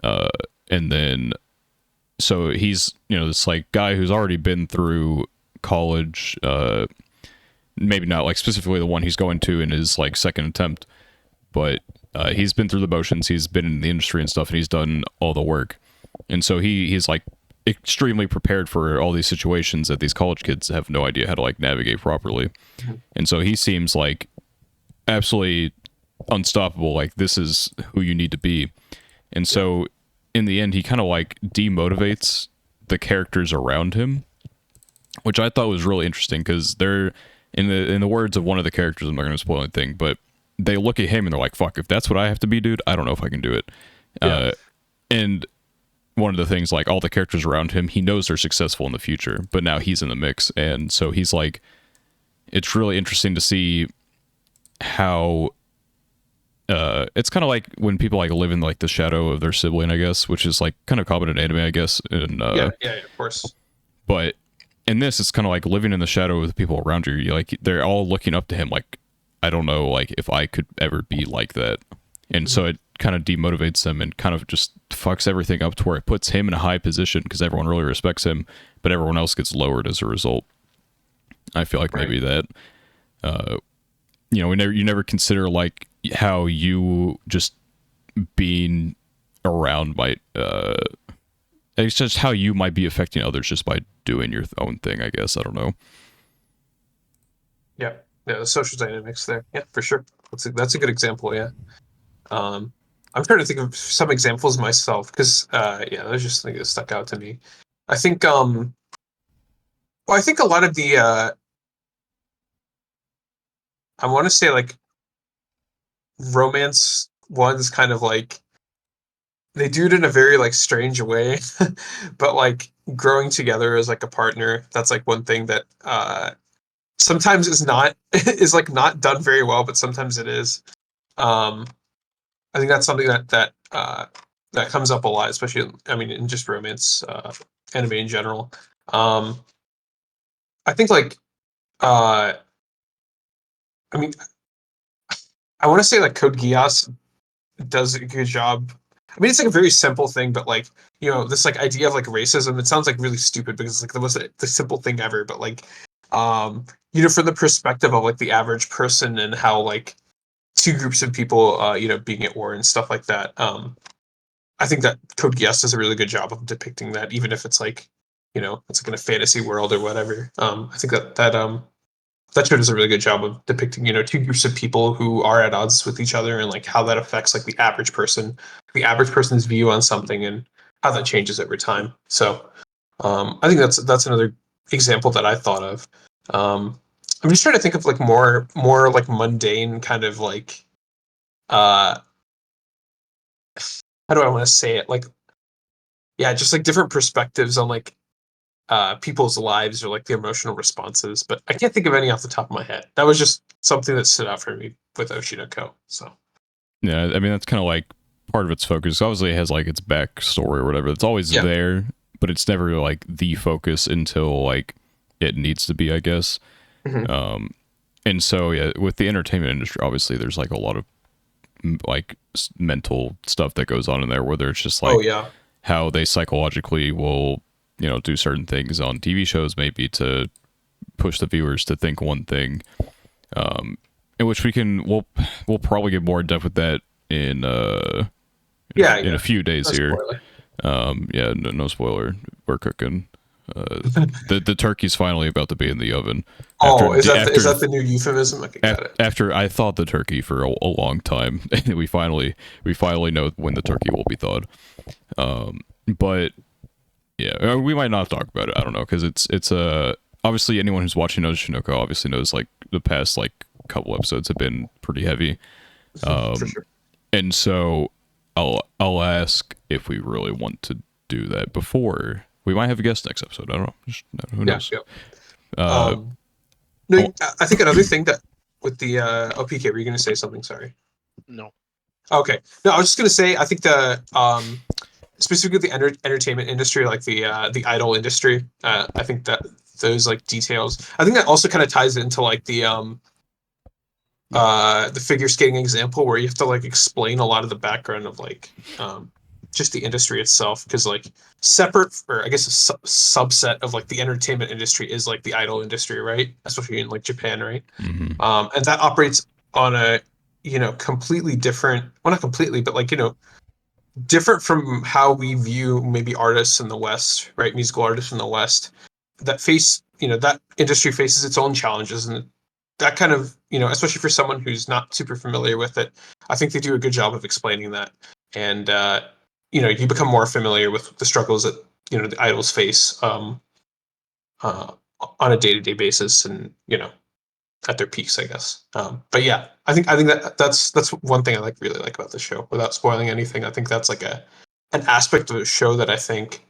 And then so he's this like guy who's already been through college. Maybe not like specifically the one he's going to in his like second attempt, but he's been through the motions. He's been in the industry and stuff, and he's done all the work. And so he's like extremely prepared for all these situations that these college kids have no idea how to like navigate properly. Mhm. And so he seems like absolutely unstoppable. Like this is who you need to be. And so in the end, he kind of like demotivates the characters around him, which I thought was really interesting because they're in the words of one of the characters. I'm not going to spoil anything, but they look at him and they're like, "Fuck! If that's what I have to be, dude, I don't know if I can do it." Yeah. And one of the things, like all the characters around him, he knows they're successful in the future, but now he's in the mix, and so he's like, it's really interesting to see how it's kind of like when people like live in like the shadow of their sibling, I guess, which is like kind of common in anime, I guess. And Yeah, of course. but in this, it's kind of like living in the shadow of the people around you. Like they're all looking up to him. Like I don't know, like if I could ever be like that, and so it kind of demotivates them and kind of just fucks everything up to where it puts him in a high position because everyone really respects him, but everyone else gets lowered as a result. I feel like maybe that you never consider like how you just being around might it's just how you might be affecting others just by doing your own thing, I guess. I don't know. Yeah, the social dynamics there. Yeah, for sure. That's a good example. Yeah. Um, I'm trying to think of some examples myself because yeah, there's just things that stuck out to me. I think well, I think a lot of the I want to say like romance ones kind of like they do it in a very like strange way, but like growing together as like a partner, that's like one thing that sometimes is not is like not done very well, but sometimes it is. Um, I think that's something that comes up a lot, especially I mean in just romance anime in general. Um, I think like uh, I mean I want to say like Code Geass does a good job. I mean, it's like a very simple thing, but like this like idea of like racism. It sounds like really stupid because it's like the simple thing ever. But like, from the perspective of like the average person and how like two groups of people, being at war and stuff like that. I think that Code Geass does a really good job of depicting that, even if it's like, it's like in a fantasy world or whatever. I think that show does a really good job of depicting, two groups of people who are at odds with each other and like how that affects like the average person's view on something and how that changes over time. So I think that's another example that I thought of. I'm just trying to think of like more like mundane kind of like uh how do I want to say it? Like yeah, just like different perspectives on like people's lives or like the emotional responses, but I can't think of any off the top of my head. That was just something that stood out for me with Oshinoko. So Yeah, I mean that's kind of like part of its focus. Obviously, it has like its backstory or whatever. It's always yeah, there, but it's never like the focus until like it needs to be, I guess. hmm Um, and so yeah, with the entertainment industry, obviously there's like a lot of like mental stuff that goes on in there, whether it's just oh like yeah, how they psychologically will do certain things on TV shows maybe to push the viewers to think one thing, in which we'll probably get more in depth with that in yeah, in a yeah. few days No here. spoiler. Yeah, no spoiler. We're cooking. The turkey's finally about to be in the oven. Oh, is After that the new euphemism? Okay, got it. after I thawed the turkey for a long time, and we finally know when the turkey will be thawed. But yeah, we might not talk about it. I don't know because it's obviously anyone who's watching knows Shinoko obviously knows like the past like couple episodes have been pretty heavy. For sure. And so I'll ask if we really want to do that before we might have a guest next episode. I don't know. Just, who Yeah, knows? yeah. Uh, No, oh, I think another thing that with the OPK, were you going to say something? Sorry. No. Okay. No, I was just going to say I think the specifically the entertainment industry, like the idol industry. I think that those like details. I think that also kind of ties into like the figure skating example where you have to like explain a lot of the background of like just the industry itself because like separate or I guess a subset of like the entertainment industry is like the idol industry, right? Especially in like Japan, right? mhm. And that operates on a completely different, well, not completely, but like different from how we view maybe artists in the West, right? Musical artists in the West that face, that industry faces its own challenges. And that kind of, especially for someone who's not super familiar with it, I think they do a good job of explaining that. And, you become more familiar with the struggles that, the idols face uh, on a day to day basis and, at their peaks, I guess. But yeah, I think that's one thing I like really like about the show. Without spoiling anything, I think that's like an aspect of the show that I think,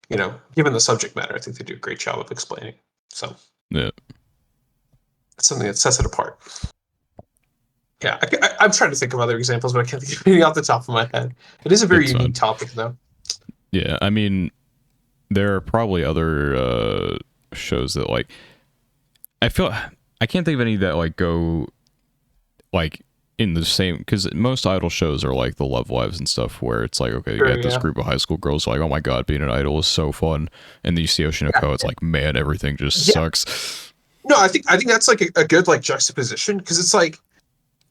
given the subject matter, I think they do a great job of explaining. So Yeah, it's something that sets it apart. Yeah, I'm trying to think of other examples, but I can't think of any off the top of my head. It is a very it's unique fine. topic, though. Yeah, I mean, there are probably other shows that like I can't think of any that like go like in the same because most idol shows are like the Love Lives and stuff where it's like okay you Sure, got this yeah, group of high school girls like oh my god being an idol is so fun and then you see Oshinoko it's like man everything just yeah. sucks. No, I think that's like a good like juxtaposition because it's like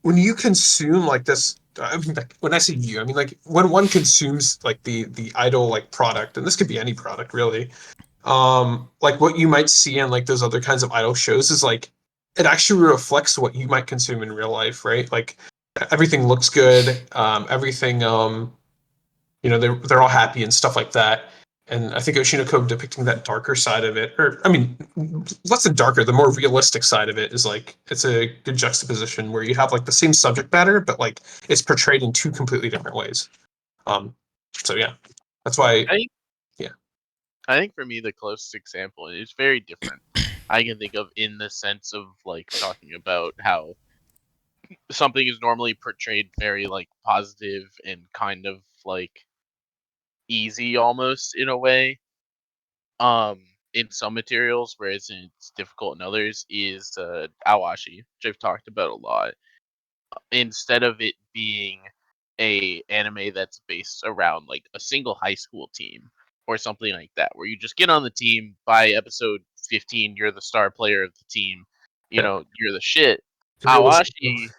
when you consume like this. I mean, like, when I say you, I mean like when one consumes like the idol like product, and this could be any product really. Like what you might see in like those other kinds of idol shows is like it actually reflects what you might consume in real life, right? Like everything looks good, everything they're all happy and stuff like that. And I think Oshinoko depicting that darker side of it, or I mean, less than darker, the more realistic side of it is like it's a good juxtaposition where you have like the same subject matter, but like it's portrayed in two completely different ways. So yeah, that's why. I think, Yeah. I think for me the closest example is very different. I can think of in the sense of like talking about how something is normally portrayed very like positive and kind of like easy almost in a way. Um, in some materials, whereas it's difficult in others, is Awashi, which I've talked about a lot. Instead of it being a anime that's based around like a single high school team or something like that, where you just get on the team by episode 15, you're the star player of the team, Yeah. you're the shit. Realistic. Awashi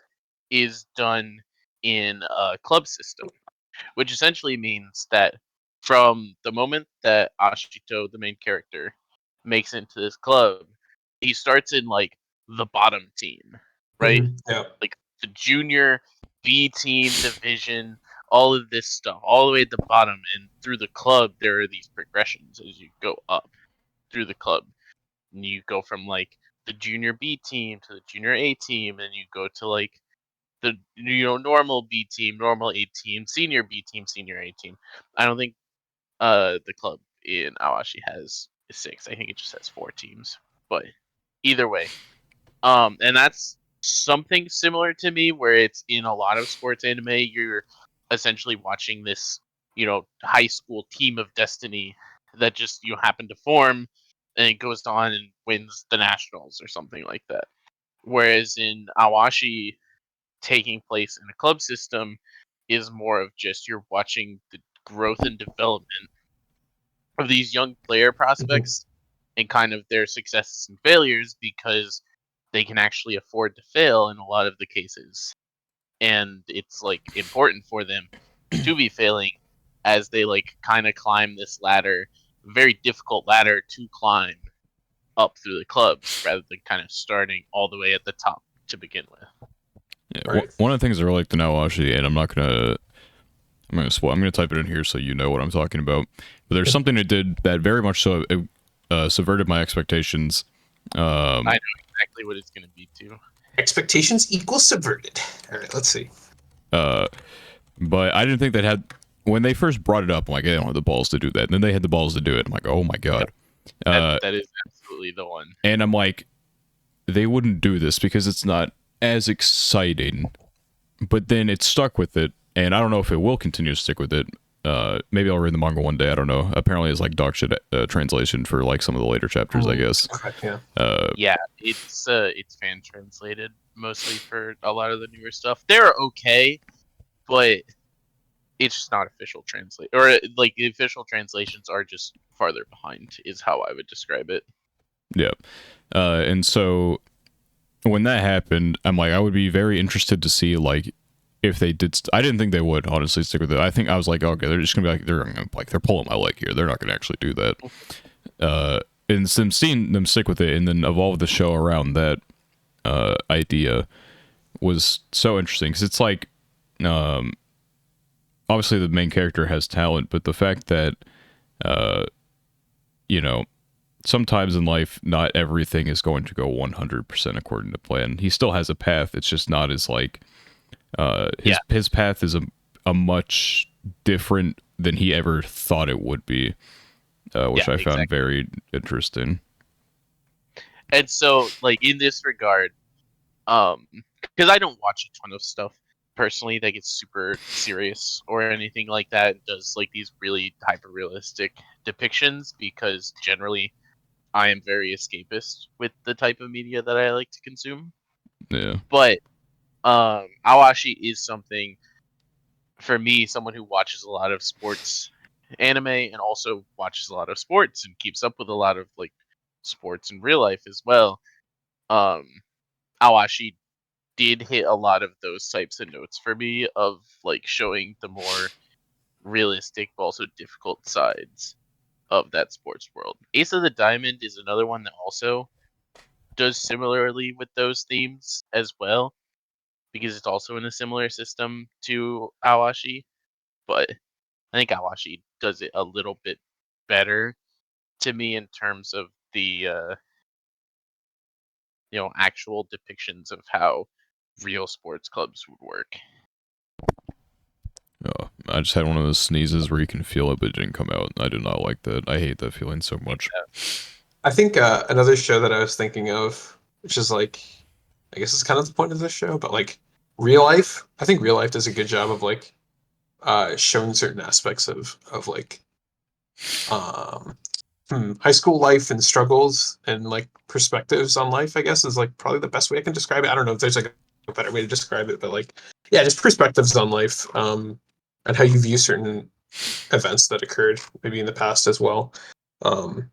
is done in a club system, which essentially means that from the moment that Ashito, the main character, makes it into this club, he starts in like the bottom team, right? Yeah. Like the junior B team division, all of this stuff, all the way at the bottom. And through the club, there are these progressions as you go up through the club. And you go from like the junior B team to the junior A team, and you go to like the normal B team, normal A team, senior B team, senior A team. I don't think the club in Awashi has 6. I think it just has 4 teams. But either way, and that's something similar to me where it's in a lot of sports anime. You're essentially watching this, high school team of destiny that just you happen to form, and it goes on and wins the nationals or something like that. Whereas in Awashi, taking place in a club system is more of just you're watching the growth and development of these young player Mhm. prospects and kind of their successes and failures because they can actually afford to fail in a lot of the cases. And it's like important for them to be failing as they like kind of climb this ladder, very difficult ladder to climb up through the clubs rather than kind of starting all the way at the top to begin with. Yeah, Right. one of the things I really like the Nawashi, and I'm gonna type it in here so you know what I'm talking about. But there's something it did that very much so it, subverted my expectations. I know exactly what it's going to be too. Expectations equal subverted. All right, let's see. But I didn't think that had when they first brought it up. I'm like, they don't have the balls to do that. And then they had the balls to do it. I'm like, oh my god. That is absolutely the one. And I'm like, they wouldn't do this because it's not as exciting. But then it stuck with it, and I don't know if it will continue to stick with it. Maybe I'll read the manga one day. I don't know. Apparently, it's like dog shit translation for like some of the later chapters, I guess. Okay, yeah. Yeah, it's fan translated mostly for a lot of the newer stuff. They're okay, but it's just not official translate or like the official translations are just farther behind is how I would describe it. Yeah. And so when that happened, I'm like, I would be very interested to see like if they did. I didn't think they would honestly stick with it. I think I was like, okay, they're just gonna be they're pulling my leg here. They're not gonna actually do that. And some seeing them stick with it and then evolve the show around that idea was so interesting because it's like, obviously the main character has talent, but the fact that, you know, sometimes in life, not everything is going to go 100% according to plan. He still has a path. It's just not as like his path is a much different than he ever thought it would be, which I found very interesting. And so, like in this regard, because I don't watch a ton of stuff personally that gets super serious or anything like that, does like these really hyper realistic depictions because generally I am very escapist with the type of media that I like to consume. Yeah. But Awashi is something for me, someone who watches a lot of sports anime and also watches a lot of sports and keeps up with a lot of like sports in real life as well. Um, Awashi did hit a lot of those types of notes for me of like showing the more realistic but also difficult sides of that sports world. Ace of the Diamond is another one that also does similarly with those themes as well because it's also in a similar system to Awashi, but I think Awashi does it a little bit better to me in terms of the actual depictions of how real sports clubs would work. Oh, I just had one of those sneezes where you can feel it, but it didn't come out. I did not like that. I hate that feeling so much. I think another show that I was thinking of, which is like, I guess it's kind of the point of this show, but like Real Life. I think Real Life does a good job of like showing certain aspects of like um, high school life and struggles and like perspectives on life. I guess is like probably the best way I can describe it. I don't know if there's like a better way to describe it, but like yeah, just perspectives on life and how you view certain events that occurred maybe in the past as well. Um,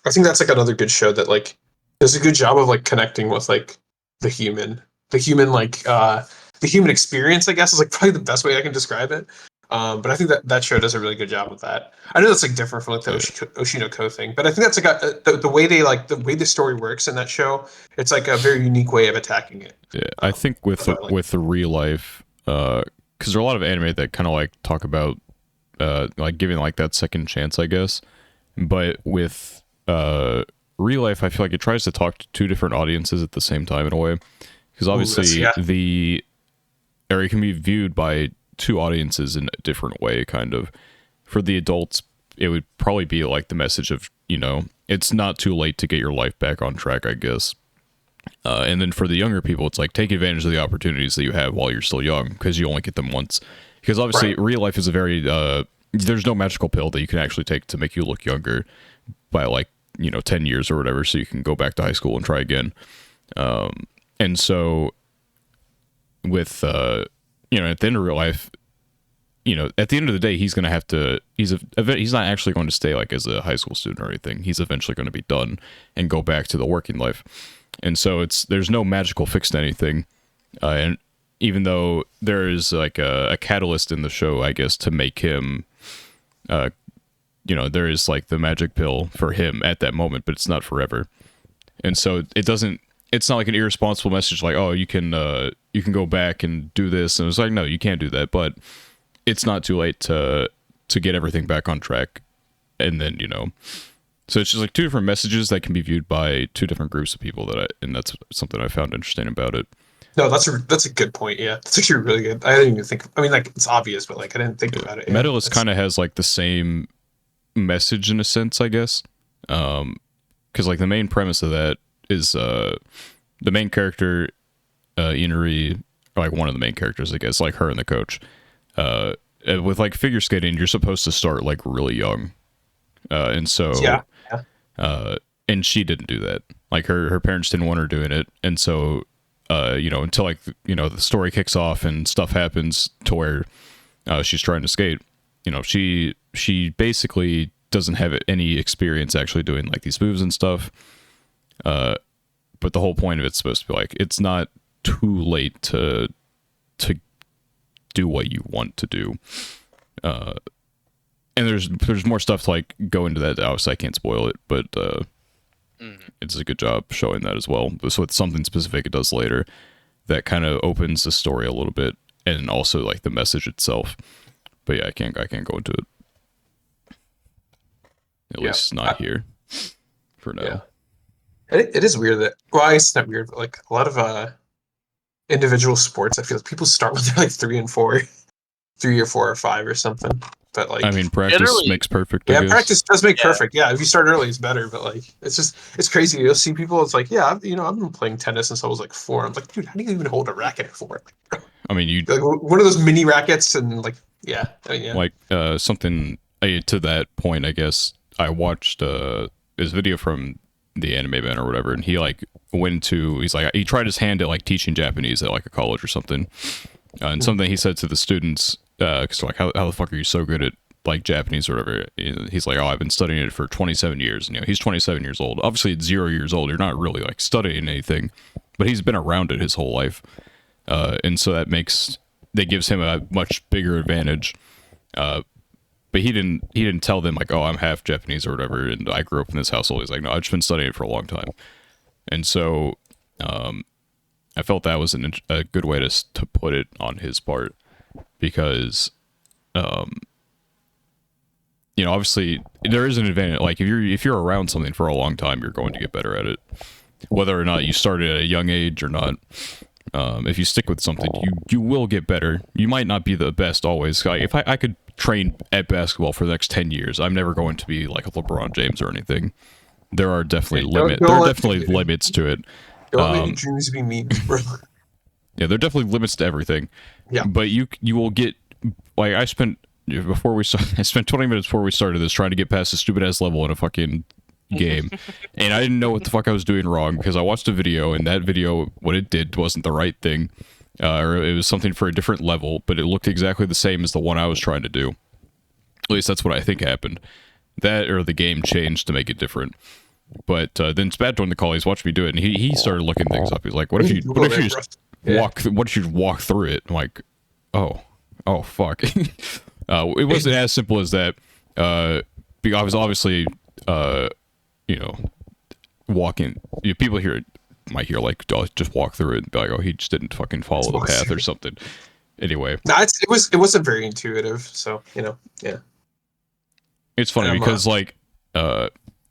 I think that's like another good show that like does a good job of like connecting with like the human, the human like the human experience. I guess is like probably the best way I can describe it. But I think that show does a really good job with that. I know that's like different from like the Oshinoko thing, but I think that's like the way they like the way the story works in that show. It's like a very unique way of attacking it. Yeah, I think with the real life, because there are a lot of anime that kind of like talk about like giving like that second chance, I guess. But with real life, I feel like it tries to talk to two different audiences at the same time in a way, because obviously or it can be viewed by two audiences in a different way. Kind of for the adults, it would probably be like the message of, you know, it's not too late to get your life back on track, I guess. And then for the younger people, it's like take advantage of the opportunities that you have while you're still young, because you only get them once. Because obviously real life is a very there's no magical pill that you can actually take to make you look younger by like, you know, 10 years or whatever, so you can go back to high school and try again. And so with you know, at the end of real life, you know, at the end of the day, he's going to have to, he's not actually going to stay like as a high school student or anything. He's eventually going to be done and go back to the working life. And so there's no magical fix to anything. And even though there is like a catalyst in the show, I guess, to make him, you know, there is like the magic pill for him at that moment, but it's not forever. And so it's not like an irresponsible message like, oh, you can go back and do this. And it's like, no, you can't do that. But it's not too late to get everything back on track. And then, you know, so it's just like two different messages that can be viewed by two different groups of people and that's something I found interesting about it. No, that's a good point. Yeah, that's actually really good. I didn't even think. I mean, like it's obvious, but like I didn't think about it. Yeah, Medalist kind of has like the same message in a sense, I guess, because like the main premise of that is the main character, Inari, or like one of the main characters, I guess, like her and the coach. With like figure skating, you're supposed to start like really young, and so and she didn't do that. Like her parents didn't want her doing it, and so. You know, until like, you know, the story kicks off and stuff happens to where she's trying to skate, you know, she basically doesn't have any experience actually doing like these moves and stuff. But the whole point of it's supposed to be like, it's not too late to do what you want to do. And there's more stuff to like go into that. Obviously, I can't spoil it, but it's a good job showing that as well. So with something specific it does later that kind of opens the story a little bit, and also like the message itself. But yeah, I can't go into it. At least not here for now. Yeah. It is weird that, well, I guess it's not weird, but like a lot of individual sports, I feel like people start when they're like 3 or 4 or 5 or something. But like, I mean, practice makes perfect. Yeah, practice does make perfect. Yeah, if you start early, it's better. But like, it's crazy. You'll see people. It's like, yeah, I've been playing tennis since I was like 4. I'm like, dude, how do you even hold a racket at 4? Like, I mean, you like one of those mini rackets, and like, yeah, I mean, yeah. Like something to that point, I guess I watched this video from the Anime Man or whatever, and he like he tried his hand at like teaching Japanese at like a college or something, and something he said to the students. Because like, how the fuck are you so good at like Japanese or whatever? He's like, oh, I've been studying it for 27 years. And, you know, he's 27 years old. Obviously, at 0 years old, you're not really like studying anything, but he's been around it his whole life, and so that gives him a much bigger advantage. But he didn't tell them like, oh, I'm half Japanese or whatever, and I grew up in this household. He's like, no, I've just been studying it for a long time, and so I felt that was a good way to put it on his part. Because, you know, obviously there is an advantage. Like if you're around something for a long time, you're going to get better at it, whether or not you started at a young age or not. If you stick with something, you will get better. You might not be the best always. Like, if I could train at basketball for the next 10 years, I'm never going to be like a LeBron James or anything. There are definitely limits to it. Don't let your dreams be memes, bro. Yeah, there are definitely limits to everything. Yeah. But you will get, like, I spent 20 minutes before we started this trying to get past a stupid ass level in a fucking game, and I didn't know what the fuck I was doing wrong because I watched a video, and that video, what it did wasn't the right thing, or it was something for a different level, but it looked exactly the same as the one I was trying to do. At least that's what I think happened. That or the game changed to make it different. But then Spat joined the call. He's watching me do it, and he started looking things up. He's like, "What if you just what if you walk through it?" I'm like, "Oh fuck." It wasn't as simple as that. Because I was obviously, walking. People might hear like, "Oh, just walk through it," and be like, "Oh, he just didn't fucking follow the path or something." Anyway, no, it wasn't very intuitive. So yeah. It's funny because like,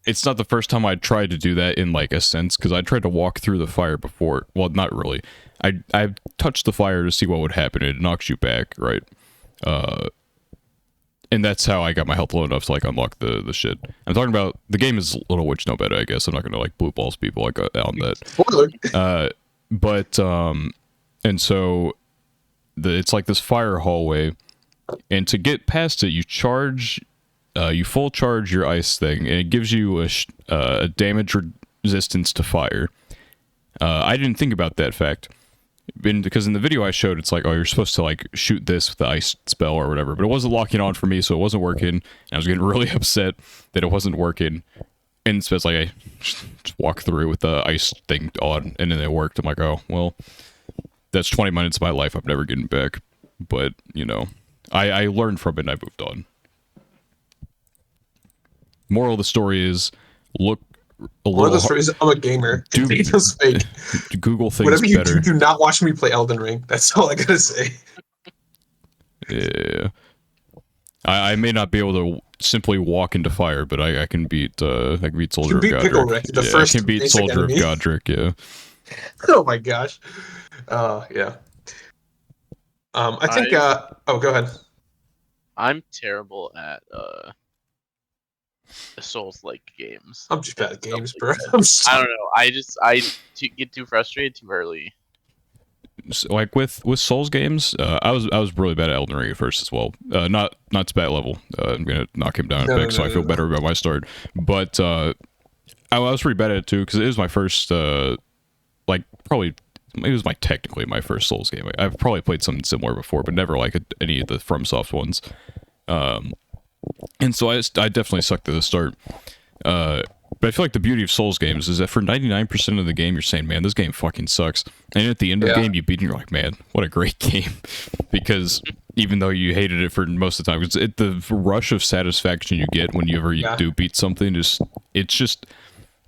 it's not the first time I tried to do that in like a sense, because I tried to walk through the fire before. Well, not really. I touched the fire to see what would happen. It knocks you back, right? And that's how I got my health low enough to like unlock the shit. I'm talking about the game is Little Witch No Better, I guess. I'm not gonna like blue balls people like on that. Spoiler. And so it's like this fire hallway, and to get past it, you full charge your ice thing, and it gives you a damage resistance to fire. I didn't think about that fact, because in the video I showed, it's like, oh, you're supposed to like shoot this with the ice spell or whatever, but it wasn't locking on for me, so it wasn't working, and I was getting really upset that it wasn't working. And so it's like, I just walk through with the ice thing on, and then it worked. I'm like, oh, well, that's 20 minutes of my life I'm never getting back. But, I learned from it and I moved on. Moral of the story is, look a little... Moral of the story is, I'm a gamer. Data's fake. Google things Whatever you better. do not watch me play Elden Ring. That's all I gotta say. Yeah. I may not be able to simply walk into fire, but I can beat Soldier of Godric. I can beat Soldier of Godric, yeah. Oh my gosh. Yeah. I think go ahead. I'm terrible at Souls-like games. I'm just bad at games, bro. I don't know. I get too frustrated too early. So, like with Souls games, I was really bad at Elden Ring at first as well. Not Spat level. I'm gonna knock him down a bit, so I feel better about my start. But I was pretty bad at it too, because it was my first, technically my first Souls game. I've probably played something similar before, but never like any of the FromSoft ones. And so I definitely sucked at the start. But I feel like the beauty of Souls games is that for 99% of the game, you're saying, man, this game fucking sucks. And at the end of the game, you beat it and you're like, man, what a great game. Because even though you hated it for most of the time, the rush of satisfaction you get whenever you do beat something, it's just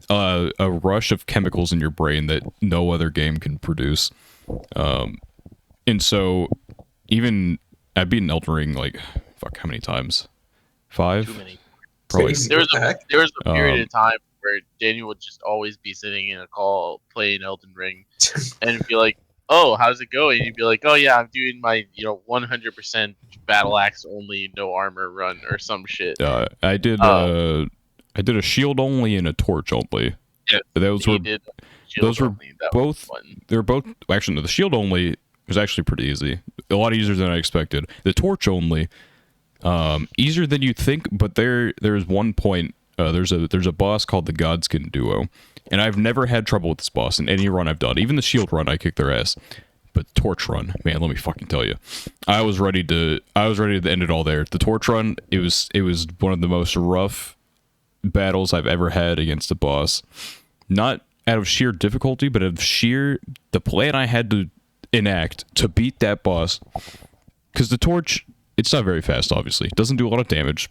a rush of chemicals in your brain that no other game can produce. And so even I've beaten Elden Ring like, fuck, how many times? 5? Too many. Probably. There was a period of time where Daniel would just always be sitting in a call playing Elden Ring and be like, oh, how's it going? And you'd be like, oh yeah, I'm doing my 100% battle axe only, no armor run or some shit. I did a shield only and a torch only. Yeah, those were both fun. They're both actually, no, the shield only was actually pretty easy, a lot easier than I expected. The torch only, easier than you'd think, but there's one point, there's a boss called the Godskin Duo, and I've never had trouble with this boss in any run I've done. Even the shield run, I kicked their ass. But torch run, man, let me fucking tell you, I was ready to end it all there. The torch run, it was one of the most rough battles I've ever had against a boss. Not out of sheer difficulty, but of sheer the plan I had to enact to beat that boss. Because the torch, it's not very fast, obviously. It doesn't do a lot of damage.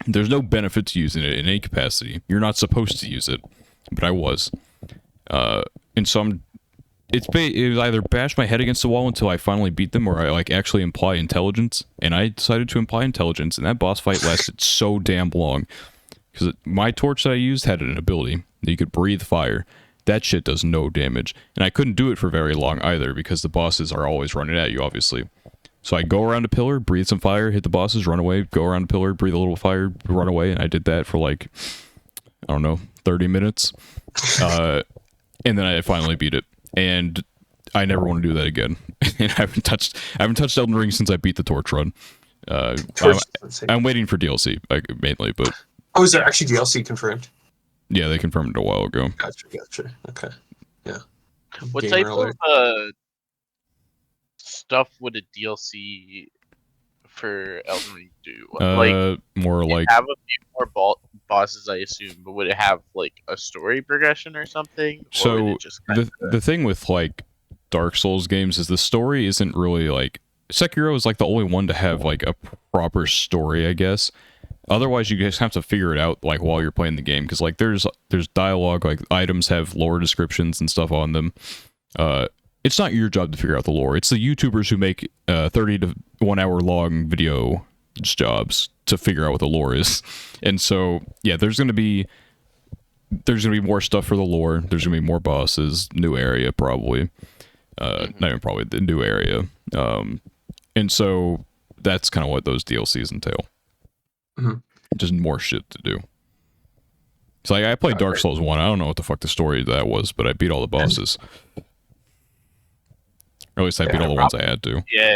There's no benefit to using it in any capacity. You're not supposed to use it, but I was. And so it was either bash my head against the wall until I finally beat them, or I like actually imply intelligence. And I decided to imply intelligence, and that boss fight lasted so damn long. Because my torch that I used had an ability that you could breathe fire. that shit does no damage. And I couldn't do it for very long either, because the bosses are always running at you, obviously. So I go around a pillar, breathe some fire, hit the bosses, run away, go around a pillar, breathe a little fire, run away, and I did that for like, I don't know, 30 minutes. And then I finally beat it. And I never want to do that again. And I haven't touched Elden Ring since I beat the Torch run. I'm waiting for DLC, mainly, but... Oh, is there actually DLC confirmed? Yeah, they confirmed it a while ago. Gotcha. Okay. Yeah. What Gamer type alert. of stuff would a DLC for Elden Ring do? Like, more like... have a few more bosses, I assume, but would it have like a story progression or something? Or would So it just kinda... the thing with like Dark Souls games is the story isn't really like... Sekiro is like the only one to have like a proper story, I guess. Otherwise, you just have to figure it out like while you're playing the game, because like there's dialogue, like items have lore descriptions and stuff on them. It's not your job to figure out the lore. It's the YouTubers who make 30 to 1 hour long video jobs to figure out what the lore is. And so yeah, there's gonna be more stuff for the lore. There's gonna be more bosses, new area probably. Not even probably, the new area. And so that's kind of what those DLCs entail. Just more shit to do. So like, I played Dark Souls 1. I don't know what the fuck the story of that was, but I beat all the bosses. Or at least I beat all the ones I had to. Yeah.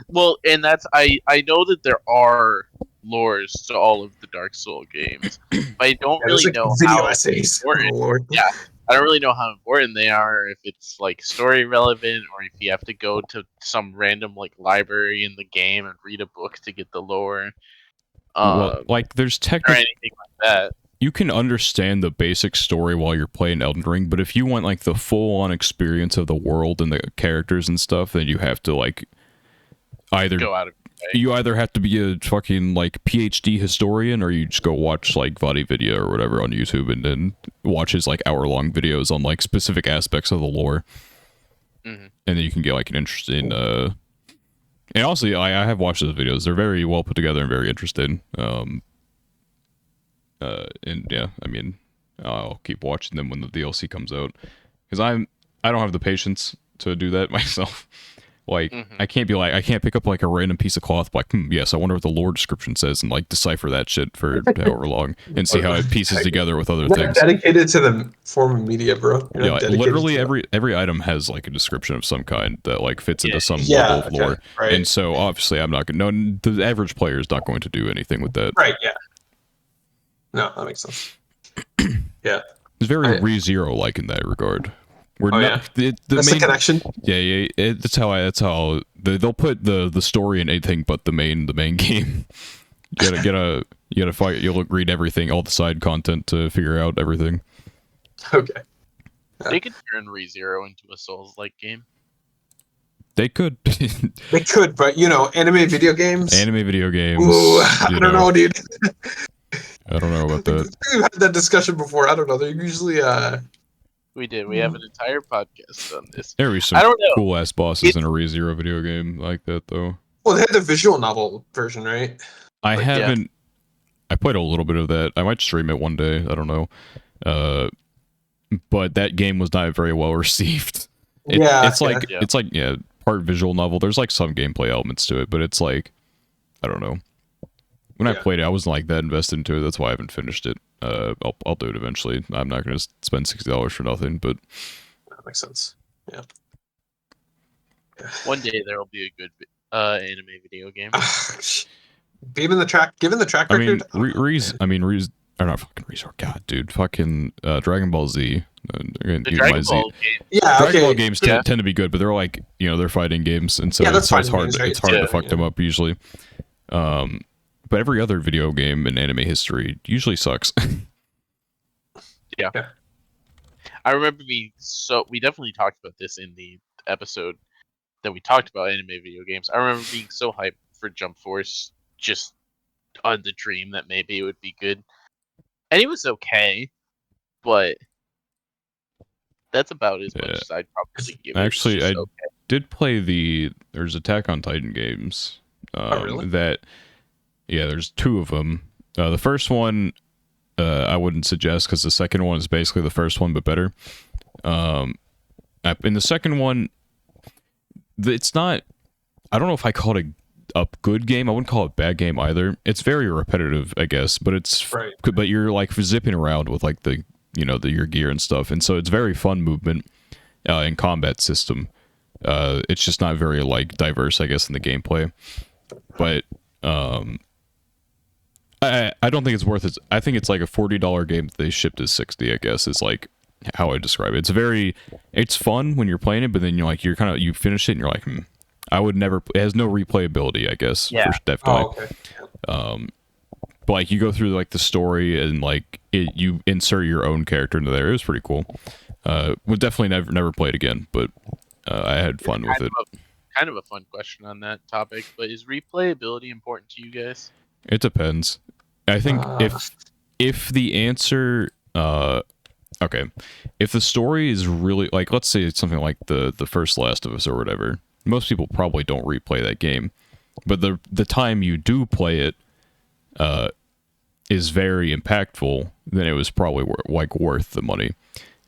Well, and that's I know that there are lores to all of the Dark Soul games, but I don't really like know video how essays. important. Oh, Lord. Yeah, I don't really know how important they are. If it's like story relevant, or if you have to go to some random like library in the game and read a book to get the lore. Well, like there's or anything like that. You can understand the basic story while you're playing Elden Ring, but if you want like the full-on experience of the world and the characters and stuff, then you have to like either Go out of you either have to be a fucking like PhD historian, or you just go watch like Vadi Video or whatever on YouTube and then watch his like hour-long videos on like specific aspects of the lore, and then you can get like an interesting. And honestly, I have watched those videos. They're very well put together and very interesting. And yeah, I mean, I'll keep watching them when the DLC comes out, because I don't have the patience to do that myself. Like, I can't pick up like a random piece of cloth, like, yes, I wonder what the lore description says, and like decipher that shit for however long and see how it pieces together with other things. Dedicated to the form of media, bro. Yeah, like, literally every item has like a description of some kind that like fits into some level of lore, right. And so obviously I'm not gonna. No, the average player is not going to do anything with that. Right. Yeah. No, that makes sense. Yeah. It's very ReZero like in that regard. We're not yeah. the That's main, the connection. Yeah. That's how they'll put the story in anything but the main game. You gotta fight. You'll read everything, all the side content to figure out everything. Okay. They could turn ReZero into a Souls-like game. They could. They could, but anime video games. Ooh, I don't know, dude. I don't know about that. We've had that discussion before. I don't know. They're usually We did. We have an entire podcast on this. There be some I don't know. cool ass bosses in a ReZero video game like that, though. Well, they had the visual novel version, right? I haven't. I played a little bit of that. I might stream it one day. I don't know. But that game was not very well received. It's like part visual novel. There's like some gameplay elements to it, but it's like, I don't know. When I played it, I wasn't like that invested into it. That's why I haven't finished it. I'll do it eventually. I'm not going to spend $60 for nothing, but that makes sense. Yeah. One day there will be a good anime video game. Given the track record. Reese. Or not fucking Reese. God, dude. Fucking Dragon Ball Z. The Dragon Ball game. Yeah. Dragon Ball games tend to be good, but they're like they're fighting games, and so it's hard. Games, right? It's hard to fuck them up usually. But every other video game in anime history usually sucks. Yeah. I remember we definitely talked about this in the episode that we talked about anime video games. I remember being so hyped for Jump Force, just on the dream that maybe it would be good. And it was okay, but that's about as much as I'd probably give it. Actually, I did play there's Attack on Titan games. Really? There's two of them. The first one, I wouldn't suggest, because the second one is basically the first one, but better. Um, in the second one, it's not. I don't know if I call it a good game. I wouldn't call it a bad game either. It's very repetitive, I guess, but Right. but you're like zipping around with like the your gear and stuff, and so it's very fun movement and combat system. It's just not very like diverse, I guess, in the gameplay. But I don't think it's worth it. I think it's like a $40 game that they shipped as 60. I guess is like how I describe it. It's fun when you're playing it, but then you finish it and you're like, I would never. It has no replayability, I guess, Yeah. for definitely. Oh, okay. But like you go through like the story and like you insert your own character into there. It was pretty cool. Would definitely never play it again, but I had fun with it. Kind of a fun question on that topic, but is replayability important to you guys? It depends. I think if the answer okay, if the story is really like, let's say it's something like the first Last of Us or whatever, most people probably don't replay that game, but the time you do play it is very impactful, then it was probably worth the money.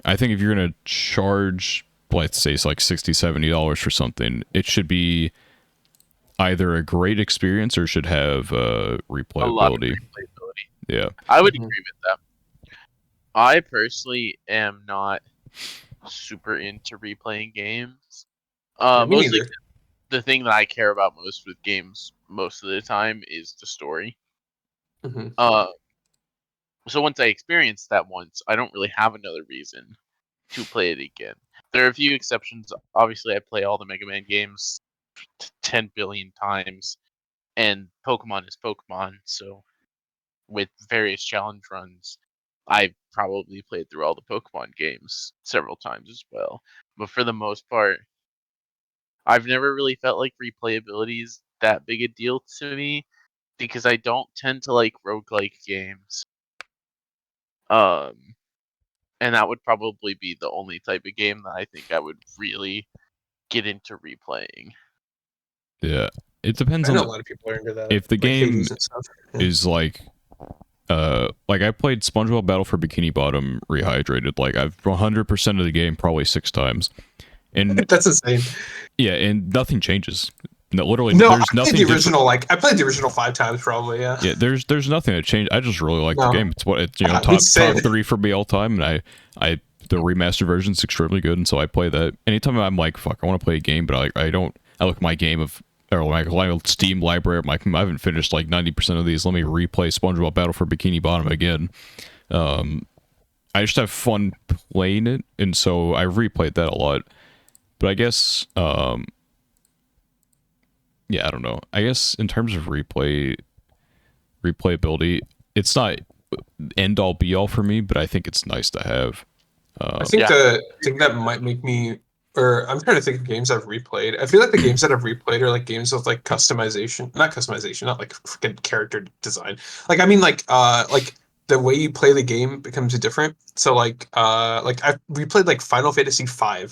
I think if you're gonna charge, let's say it's like $60-$70 for something, it should be either a great experience or should have replayability. A lot of replayability. Yeah, I would agree with that. I personally am not super into replaying games. Me Mostly neither. the thing that I care about most with games most of the time is the story. Mm-hmm. So once I experience that once, I don't really have another reason to play it again. There are a few exceptions. Obviously, I play all the Mega Man games 10 billion times, and Pokemon is Pokemon, so with various challenge runs, I've probably played through all the Pokemon games several times as well. But for the most part, I've never really felt like replayability is that big a deal to me because I don't tend to like roguelike games. Um, and that would probably be the only type of game that I think I would really get into replaying. yeah. It depends I on know a lot of people are into that. if the like game Hades and stuff. Yeah. is like I played SpongeBob Battle for Bikini Bottom Rehydrated. Like I've 100% of the game probably 6 times, and That's insane. yeah, and nothing changes. No, literally, No, there's I played nothing the different. original. I played the original 5 times probably. Yeah. Yeah, there's nothing that changed. I just really like the No. game. It's Me same. top 3 for me all time, and I the remastered version is extremely good, and so I play that anytime I'm like, fuck, I want to play a game, but I don't. I look at my game of or my Steam library. I'm like, I haven't finished like 90% of these. Let me replay SpongeBob Battle for Bikini Bottom again. I just have fun playing it, and so I replayed that a lot. But I guess, yeah, I don't know. I guess in terms of replayability, it's not end all be all for me, but I think it's nice to have. I think Yeah. the thing that might make me, or I'm trying to think of games I've replayed. I feel like the games that I've replayed are like games with like customization, not customization, not like freaking character design. I mean like the way you play the game becomes different. So like I've replayed like Final Fantasy V.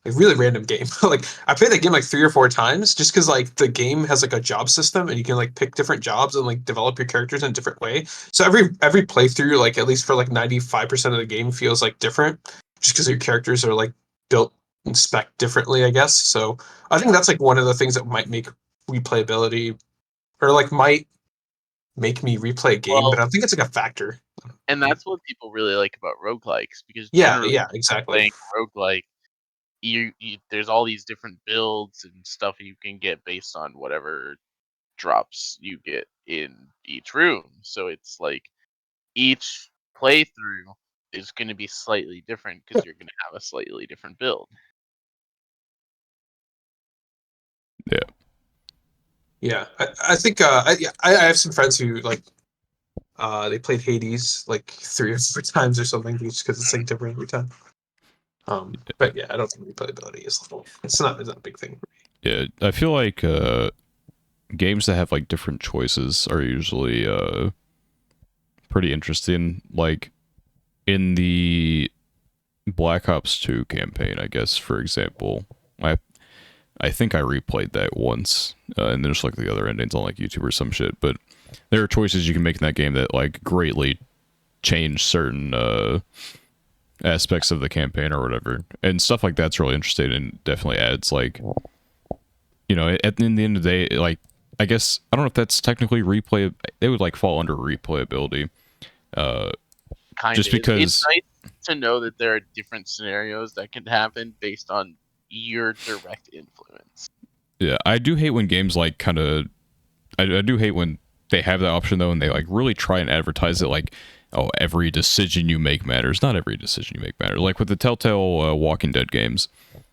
Like really random game. Like I played that game like 3 or 4 times just because like the game has like a job system and you can like pick different jobs and like develop your characters in a different way. So every playthrough, like at least for like 95% of the game, feels like different just because your characters are like built and spec differently, I guess. So I think that's like one of the things that might make replayability or like might make me replay a game, but I don't think it's like a factor. And that's what people really like about roguelikes because Yeah, generally yeah, exactly. playing roguelike, you there's all these different builds and stuff you can get based on whatever drops you get in each room. So it's like each playthrough is going to be slightly different because you're going to have a slightly different build. Yeah. Yeah, I think I have some friends who like they played Hades like 3 or 4 times or something just because it's like different every time. But yeah, I don't think replayability is little. It's not a big thing. Yeah, I feel like games that have like different choices are usually pretty interesting. Like in the Black Ops 2 campaign, I guess, for example, I think I replayed that once, and then just like the other endings on like YouTube or some shit. But there are choices you can make in that game that like greatly change certain aspects of the campaign or whatever, and stuff like that's really interesting and definitely adds like, in the end of the day, like I guess I don't know if that's technically replay. It would like fall under replayability, Kind just of. It's because. nice to know that there are different scenarios that can happen based on your direct influence. Yeah, I do hate when games like kind of. I do hate when they have that option though, and they like really try and advertise it like, oh, every decision you make matters. Not every decision you make matters. Like with the Telltale Walking Dead games,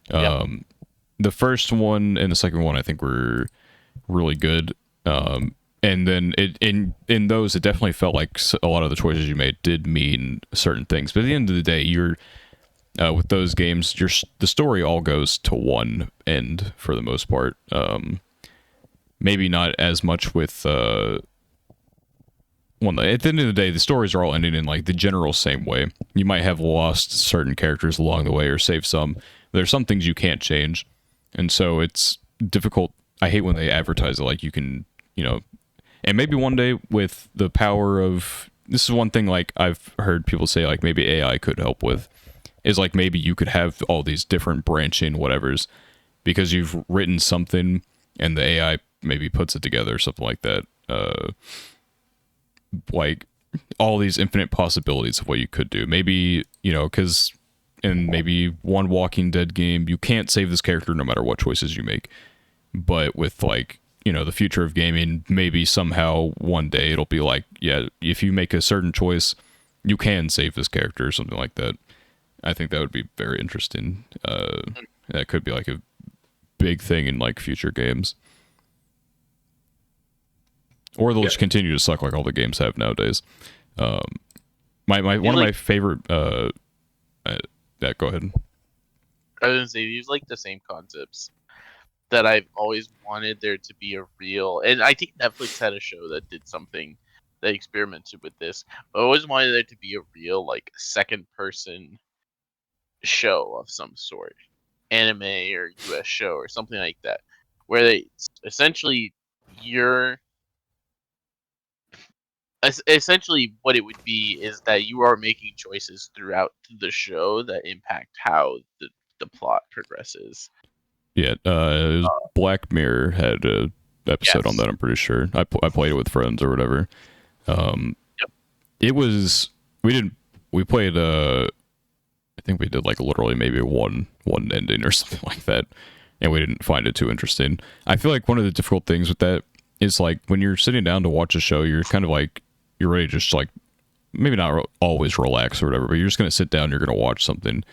the first one and the second one I think were really good. And then in those, it definitely felt like a lot of the choices you made did mean certain things. But at the end of the day, you're with those games, the story all goes to one end for the most part. Maybe not as much with one. At the end of the day, the stories are all ending in like the general same way. You might have lost certain characters along the way or saved some. There's some things you can't change, and so it's difficult. I hate when they advertise it like you can, and maybe one day with the power of this is one thing like I've heard people say like maybe AI could help with is like maybe you could have all these different branching whatevers because you've written something and the AI maybe puts it together or something like that. Like all these infinite possibilities of what you could do. Maybe, because in maybe one Walking Dead game, you can't save this character no matter what choices you make. But with like, the future of gaming, maybe somehow one day it'll be like, yeah, if you make a certain choice, you can save this character or something like that. I think that would be very interesting. That could be like a big thing in like future games. Or they'll just continue to suck like all the games have nowadays. One of my favorite. Go ahead. I was gonna say these like the same concepts that I've always wanted there to be a real, and I think Netflix had a show that did something that experimented with this. I always wanted there to be a real like second person show of some sort, anime or US show or something like that, where they essentially you're essentially what it would be is that you are making choices throughout the show that impact how the plot progresses. Yeah, it was Black Mirror had a episode on that. I'm pretty sure I played it with friends or whatever. It was we played I think we did like literally maybe one ending or something like that, and we didn't find it too interesting. I feel like one of the difficult things with that is like when you're sitting down to watch a show, you're kind of like you're ready to just like maybe not always relax or whatever, but you're just gonna sit down, you're gonna watch something.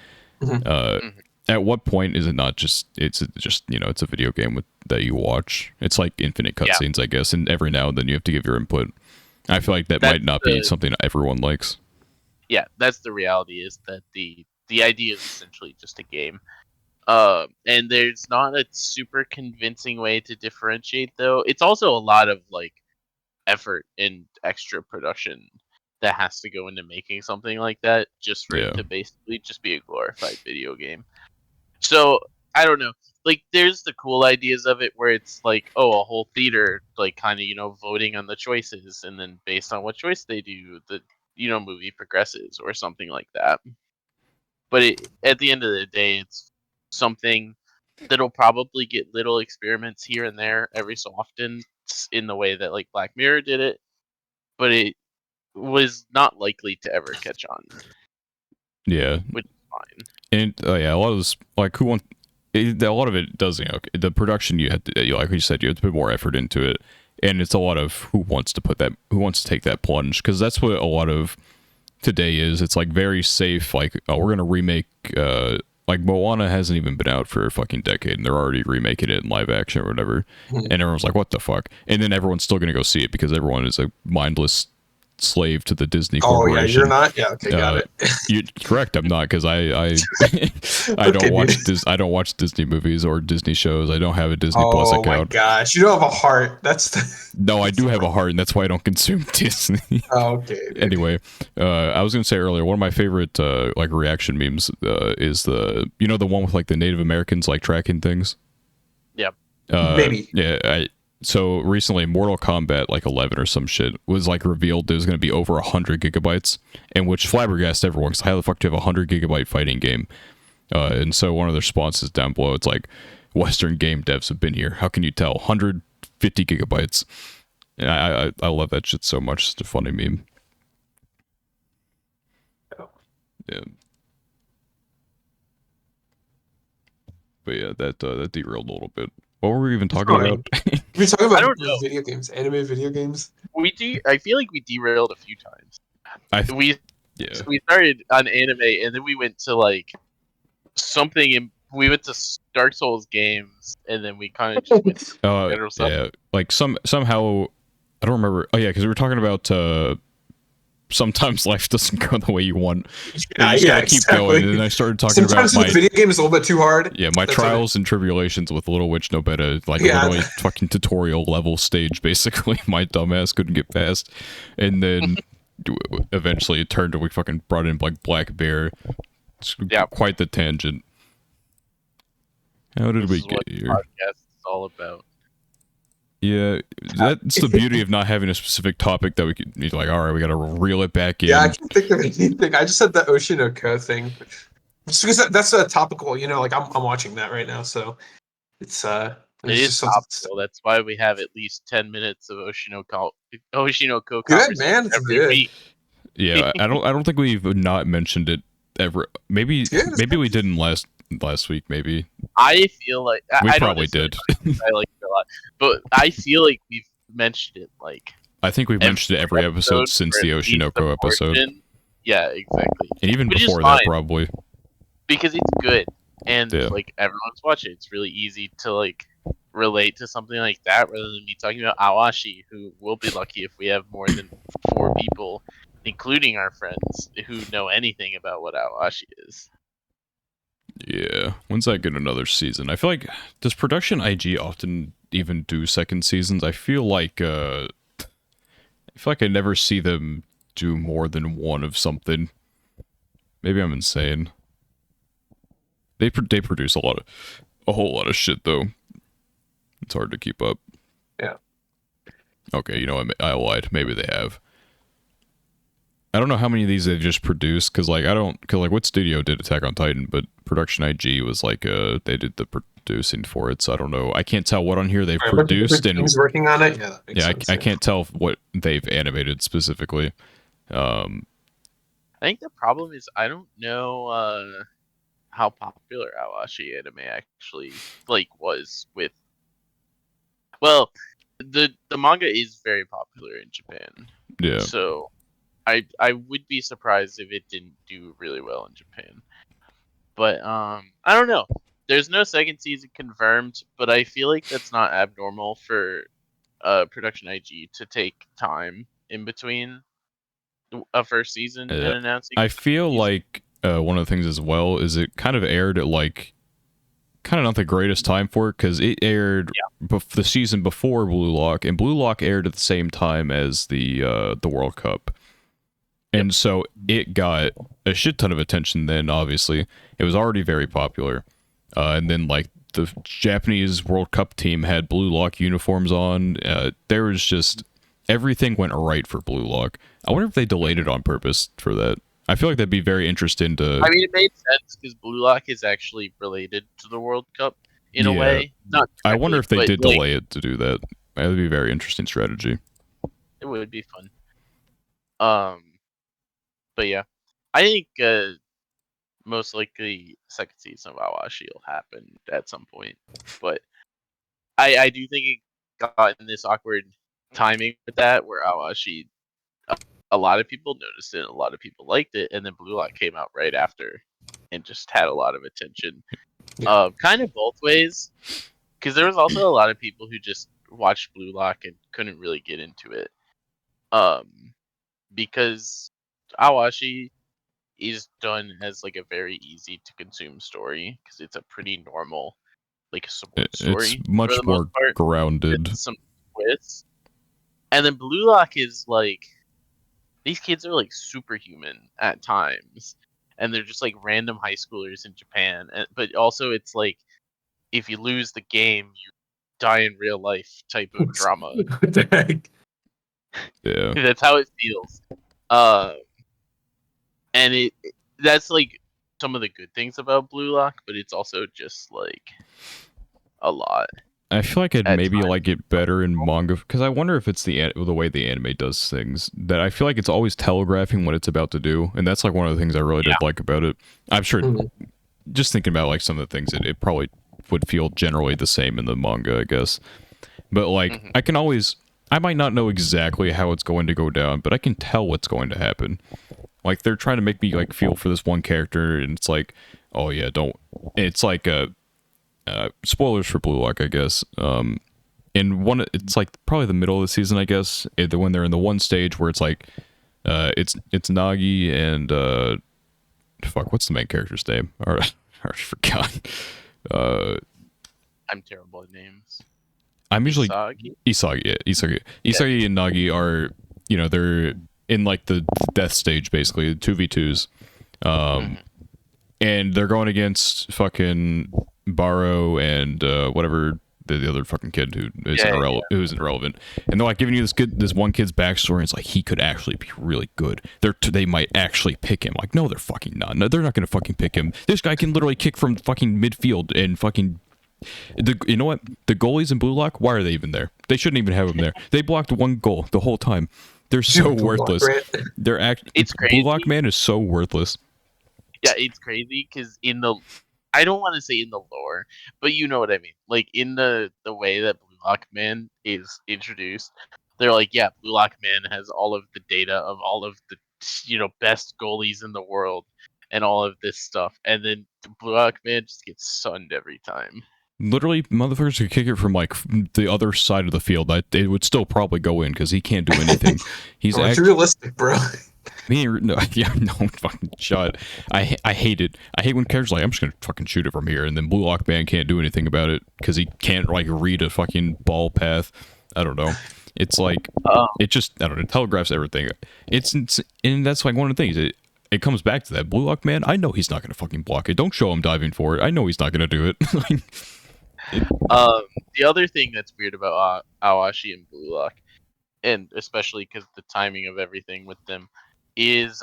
At what point is it not just it's a video game that you watch? It's like infinite cutscenes, I guess, and every now and then you have to give your input. I feel like that might not be something everyone likes. Yeah, that's the reality. Is that the idea is essentially just a game, and there's not a super convincing way to differentiate. Though it's also a lot of like effort and extra production that has to go into making something like that, just for it to basically just be a glorified video game. So I don't know. Like, there's the cool ideas of it where it's like, oh, a whole theater, like, kind of, voting on the choices, and then based on what choice they do, the movie progresses or something like that. But at the end of the day, it's something that'll probably get little experiments here and there every so often in the way that like Black Mirror did it, but it was not likely to ever catch on. Yeah, which is fine. And a lot of this, like, a lot of it does, the production you had to, like you said, you have to put more effort into it, and it's a lot of who wants to take that plunge, because that's what a lot of today is. It's like very safe, like, oh, we're gonna remake, like Moana hasn't even been out for a fucking decade, and they're already remaking it in live action or whatever, and everyone's like, what the fuck? And then everyone's still gonna go see it because everyone is a mindless slave to the Disney Corporation. Oh yeah, you're not. Yeah, okay, got it. You're correct. I'm not, because I don't watch Disney movies or Disney shows. I don't have a Disney Plus account. Oh my gosh, you don't have a heart. No, I do have a heart, and that's why I don't consume Disney. Oh, okay. Maybe. Anyway, I was gonna say earlier, one of my favorite like reaction memes is the the one with like the Native Americans like tracking things. Yep. Maybe. Yeah. so recently Mortal Kombat like 11 or some shit was like revealed there's going to be over 100 gigabytes, and which flabbergasted everyone because how the fuck do you have a 100 gigabyte fighting game? And so one of the responses down below, it's like, Western game devs have been here. How can you tell? 150 gigabytes. And I love that shit so much. It's a funny meme. Yeah. But yeah, that derailed a little bit. What were we even talking Sorry. about? We're talking I about don't know. video games, anime video games. I feel like we derailed a few times. We started on anime, and then we went to like something, and we went to Dark Souls games, and then we kind of just went to general stuff. Yeah, like somehow I don't remember. Oh yeah, because we were talking about sometimes life doesn't go the way you want. Yeah, you just gotta keep exactly. going. And then I started talking Sometimes about the video game is a little bit too hard. yeah, my That's trials and tribulations with Little Witch No Better, like literally fucking tutorial level stage. Basically, my dumbass couldn't get past, and then eventually it turned to we fucking brought in like Black Bear. It's quite the tangent. How did we get here? Podcast is all about. Yeah, that's the beauty of not having a specific topic that we could be like, all right, we gotta reel it back in. Yeah, I can't think of anything. I just said the Oshinoko thing, just because that's a topical. You know, like I'm watching that right now, so it's It is topical. That's why we have at least 10 minutes of Oshinoko Good, conversation man. It's every good. week. Yeah, I don't think we've not mentioned it ever. Maybe we didn't last week. Maybe I feel like we probably did. I like it a lot, but I feel like we've mentioned it like. I think we've mentioned it every episode since the Oshinoko episode. Yeah, exactly. And even before that, probably. Because it's good, and like everyone's watching. It's really easy to like relate to something like that rather than me talking about Awashi, who will be lucky if we have more than 4 people, including our friends, who know anything about what Awashi is. Yeah, when's that get another season? I feel like does Production IG often even do second seasons? I feel like I never see them do more than one of something. Maybe I'm insane. They produce a whole lot of shit though. It's hard to keep up. Yeah. Okay, you know I lied. Maybe they have. I don't know how many of these they've just produced because what studio did Attack on Titan, but Production IG was like they did the producing for it, so I don't know. I can't tell what on here they've produced and who's working on it. Yeah, I can't tell what they've animated specifically. I think the problem is I don't know how popular Awashi anime actually was with. Well, the manga is very popular in Japan. Yeah. So I would be surprised if it didn't do really well in Japan. But I don't know. There's no second season confirmed, but I feel like that's not abnormal for Production IG to take time in between a first season and announcing. I feel like one of the things as well is it kind of aired at like kind of not the greatest time for it because it aired the season before Blue Lock, and Blue Lock aired at the same time as the World Cup. And so it got a shit ton of attention then, obviously. It was already very popular. And then, like, the Japanese World Cup team had Blue Lock uniforms on. There was just... Everything went right for Blue Lock. I wonder if they delayed it on purpose for that. I feel like that'd be very interesting to... I mean, it made sense because Blue Lock is actually related to the World Cup in a way. Not I wonder if they did delay it to do that. That would be a very interesting strategy. It would be fun. But yeah, I think most likely second season of Awashi will happen at some point. But I do think it got in this awkward timing with that, where Awashi, a lot of people noticed it, a lot of people liked it, and then Blue Lock came out right after and just had a lot of attention. Kind of both ways, because there was also a lot of people who just watched Blue Lock and couldn't really get into it. Because Awashi is done as like a very easy to consume story because it's a pretty normal like support story. It's much more grounded. Some twists. And then Blue Lock is like these kids are like superhuman at times, and they're just like random high schoolers in Japan. But also it's like if you lose the game, you die in real life type of drama. What the heck? Yeah. That's how it feels. And that's like some of the good things about Blue Lock, but it's also just like a lot. I feel like I'd At maybe times. like it better in manga because I wonder if it's the way the anime does things. That I feel like it's always telegraphing what it's about to do, and that's like one of the things I really did like about it. I'm sure, just thinking about like some of the things, it probably would feel generally the same in the manga, I guess. But like, I might not know exactly how it's going to go down, but I can tell what's going to happen. Like they're trying to make me like feel for this one character, and it's like, oh yeah, don't. It's like spoilers for Blue Lock, I guess. It's like probably the middle of the season, I guess, when they're in the one stage where it's like, it's Nagi and fuck, what's the main character's name? I already forgot. I'm terrible at names. I'm usually Isagi? Isagi and Nagi are, they're in like the death stage basically, 2v2s. And they're going against fucking Baro and whatever the other fucking kid who's irrelevant, and they're like giving you this one kid's backstory. And it's like he could actually be really good. They might actually pick him. Like no, they're fucking not. No, they're not gonna fucking pick him. This guy can literally kick from fucking midfield and fucking. You know what? The goalies in Blue Lock, why are they even there? They shouldn't even have them there. They blocked one goal the whole time. They're so worthless. It's crazy. Blue Lock man is so worthless. Yeah, it's crazy because I don't want to say in the lore, but you know what I mean. Like in the way that Blue Lock Man is introduced, they're like, yeah, Blue Lock Man has all of the data of all of the best goalies in the world and all of this stuff, and then Blue Lock Man just gets sunned every time. Literally, motherfuckers could kick it from like the other side of the field. It would still probably go in because he can't do anything. He's it's realistic, bro. No, fucking shot. I hate it. I hate when characters are like, I'm just gonna fucking shoot it from here, and then Blue Lock Man can't do anything about it because he can't like read a fucking ball path. I don't know. It's like it just I don't know. It telegraphs everything. And that's like one of the things. It comes back to that Blue Lock Man. I know he's not gonna fucking block it. Don't show him diving for it. I know he's not gonna do it. The other thing that's weird about Awashi and Blue Lock, and especially because the timing of everything with them, is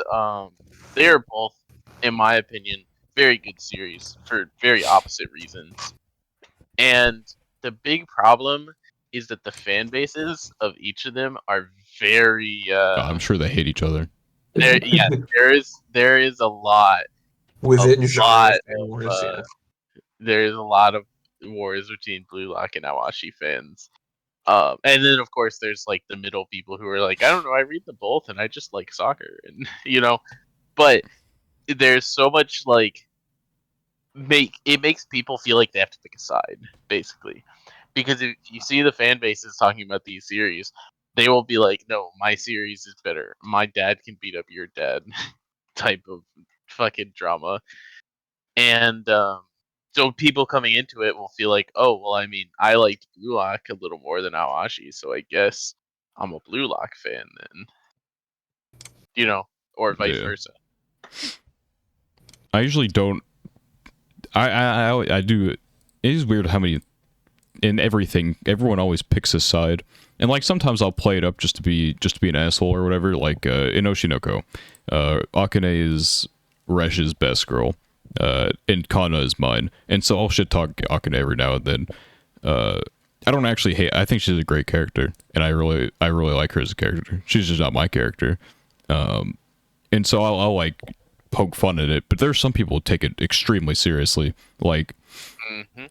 they are both, in my opinion, very good series for very opposite reasons. And the big problem is that the fan bases of each of them are very. I'm sure they hate each other. There is a lot within genre there is a lot of wars between Blue Lock and Awashi fans. And then of course there's like the middle people who are like, I don't know, I read them both and I just like soccer, and but there's so much like it makes people feel like they have to pick a side, basically. Because if you see the fan bases talking about these series, they will be like, no, my series is better. My dad can beat up your dad type of fucking drama. And so people coming into it will feel like, oh, well, I mean, I liked Blue Lock a little more than Awashi, so I guess I'm a Blue Lock fan then. Or vice versa. I usually don't. I do. It is weird how many in everything everyone always picks a side, and like sometimes I'll play it up just to be an asshole or whatever. Like in Oshinoko, Akane is Resh's best girl, and Kana is mine, and so I'll shit talk Akane every now and then. I don't actually hate. I think she's a great character, and I really like her as a character. She's just not my character, and so I'll like poke fun at it. But there's some people who take it extremely seriously, like,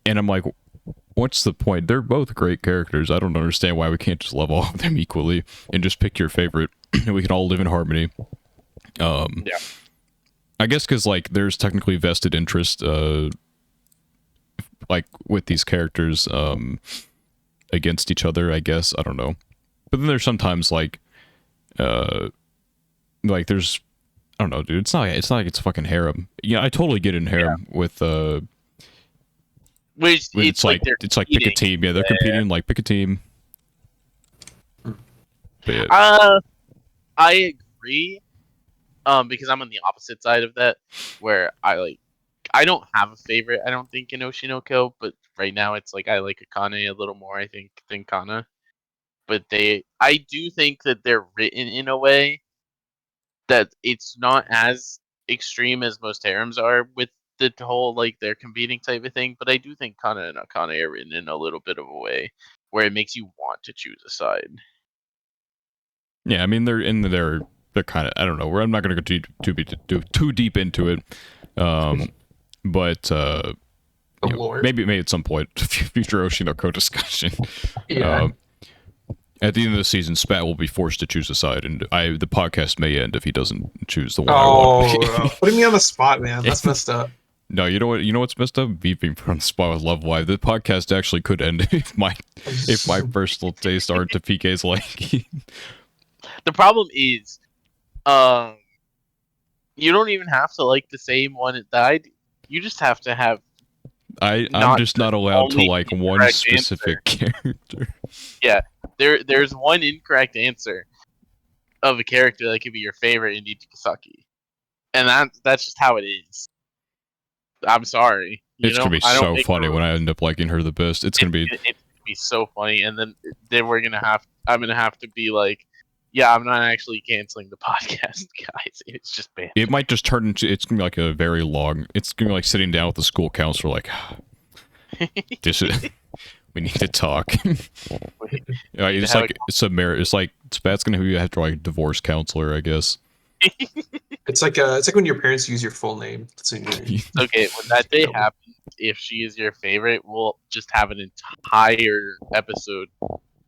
and I'm like, what's the point? They're both great characters. I don't understand why we can't just love all of them equally and just pick your favorite, and we can all live in harmony. Yeah. I guess because like there's technically vested interest, like with these characters, against each other. I guess I don't know, but then there's sometimes like there's I don't know, dude. It's not like it's fucking harem. Yeah, I totally get in harem with Which it's like pick a team. Yeah, they're competing. Like pick a team. I agree. Because I'm on the opposite side of that, where I I don't have a favorite. I don't think in Oshinoko, but right now it's like I like Akane a little more. I think than Kana. But I do think that they're written in a way that it's not as extreme as most harems are with the whole like they're competing type of thing. But I do think Kana and Akane are written in a little bit of a way where it makes you want to choose a side. Yeah, I mean they're kind of, I don't know. I'm not going to go too deep into it. But you know, Lord. maybe at some point, future Oshinoko discussion. Yeah. At the end of the season, Spat will be forced to choose a side, and the podcast may end if he doesn't choose the one I want. Putting me on the spot, man. That's messed up. No, you know what? You know what's messed up? Me being put on the spot with Love Live. The podcast actually could end if my personal tastes aren't to PK's liking. The problem is, you don't even have to like the same one that I do. You just have to have. I'm just not allowed to like one incorrect specific character. Yeah, there's one incorrect answer of a character that could be your favorite in Ichikasaki, and that's just how it is. I'm sorry. It's gonna be so funny when I end up liking her the best. It's gonna be so funny, and then I'm gonna have to be like, yeah, I'm not actually canceling the podcast, guys. It's just bad. It might just turn into, it's gonna be like a very long, it's gonna be like sitting down with the school counselor like, we need to talk. It's like Spat's gonna have to like divorce counselor, I guess. It's like when your parents use your full name. Okay, when that day happens, if she is your favorite, we'll just have an entire episode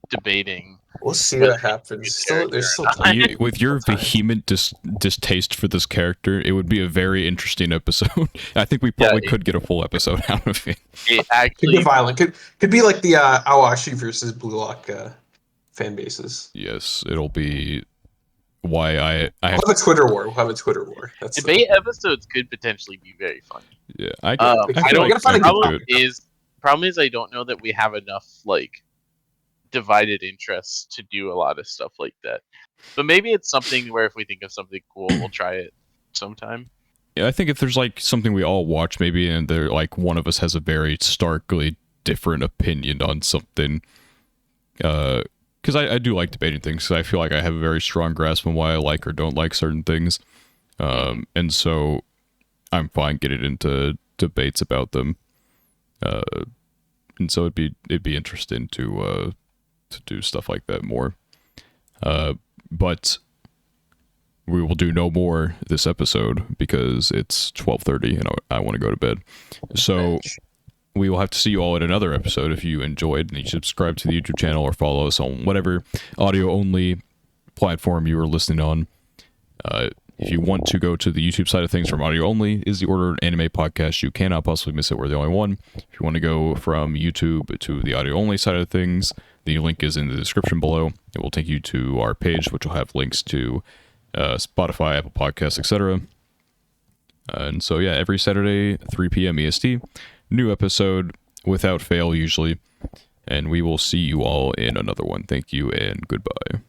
debating. We'll see what happens. There's still time. With your vehement distaste for this character, it would be a very interesting episode. I think we probably could get a full episode out of it. It actually could be violent. Could be like the Awashi versus Blue Lock fan bases. Yes, it'll be why I have a Twitter war. We'll have a Twitter war. Debate episodes could potentially be very fun. Yeah, I don't. Problem is I don't know that we have enough like divided interests to do a lot of stuff like that. But maybe it's something where if we think of something cool, we'll try it sometime. Yeah, I think if there's like something we all watch, maybe, and there like one of us has a very starkly different opinion on something, because I do like debating things. Because I feel like I have a very strong grasp on why I like or don't like certain things, and so I'm fine getting into debates about them. And so it'd be interesting to do stuff like that more. But we will do no more this episode because it's 12:30 and I want to go to bed. So we will have to see you all in another episode. If you enjoyed, and you subscribe to the YouTube channel or follow us on whatever audio only platform you are listening on. If you want to go to the YouTube side of things from audio only, is the Ordered Anime Podcast. You cannot possibly miss it. We're the only one. If you want to go from YouTube to the audio only side of things, the link is in the description below. It will take you to our page, which will have links to Spotify, Apple Podcasts, etc. And so, yeah, every Saturday, 3 p.m. EST, new episode without fail, usually. And we will see you all in another one. Thank you and goodbye.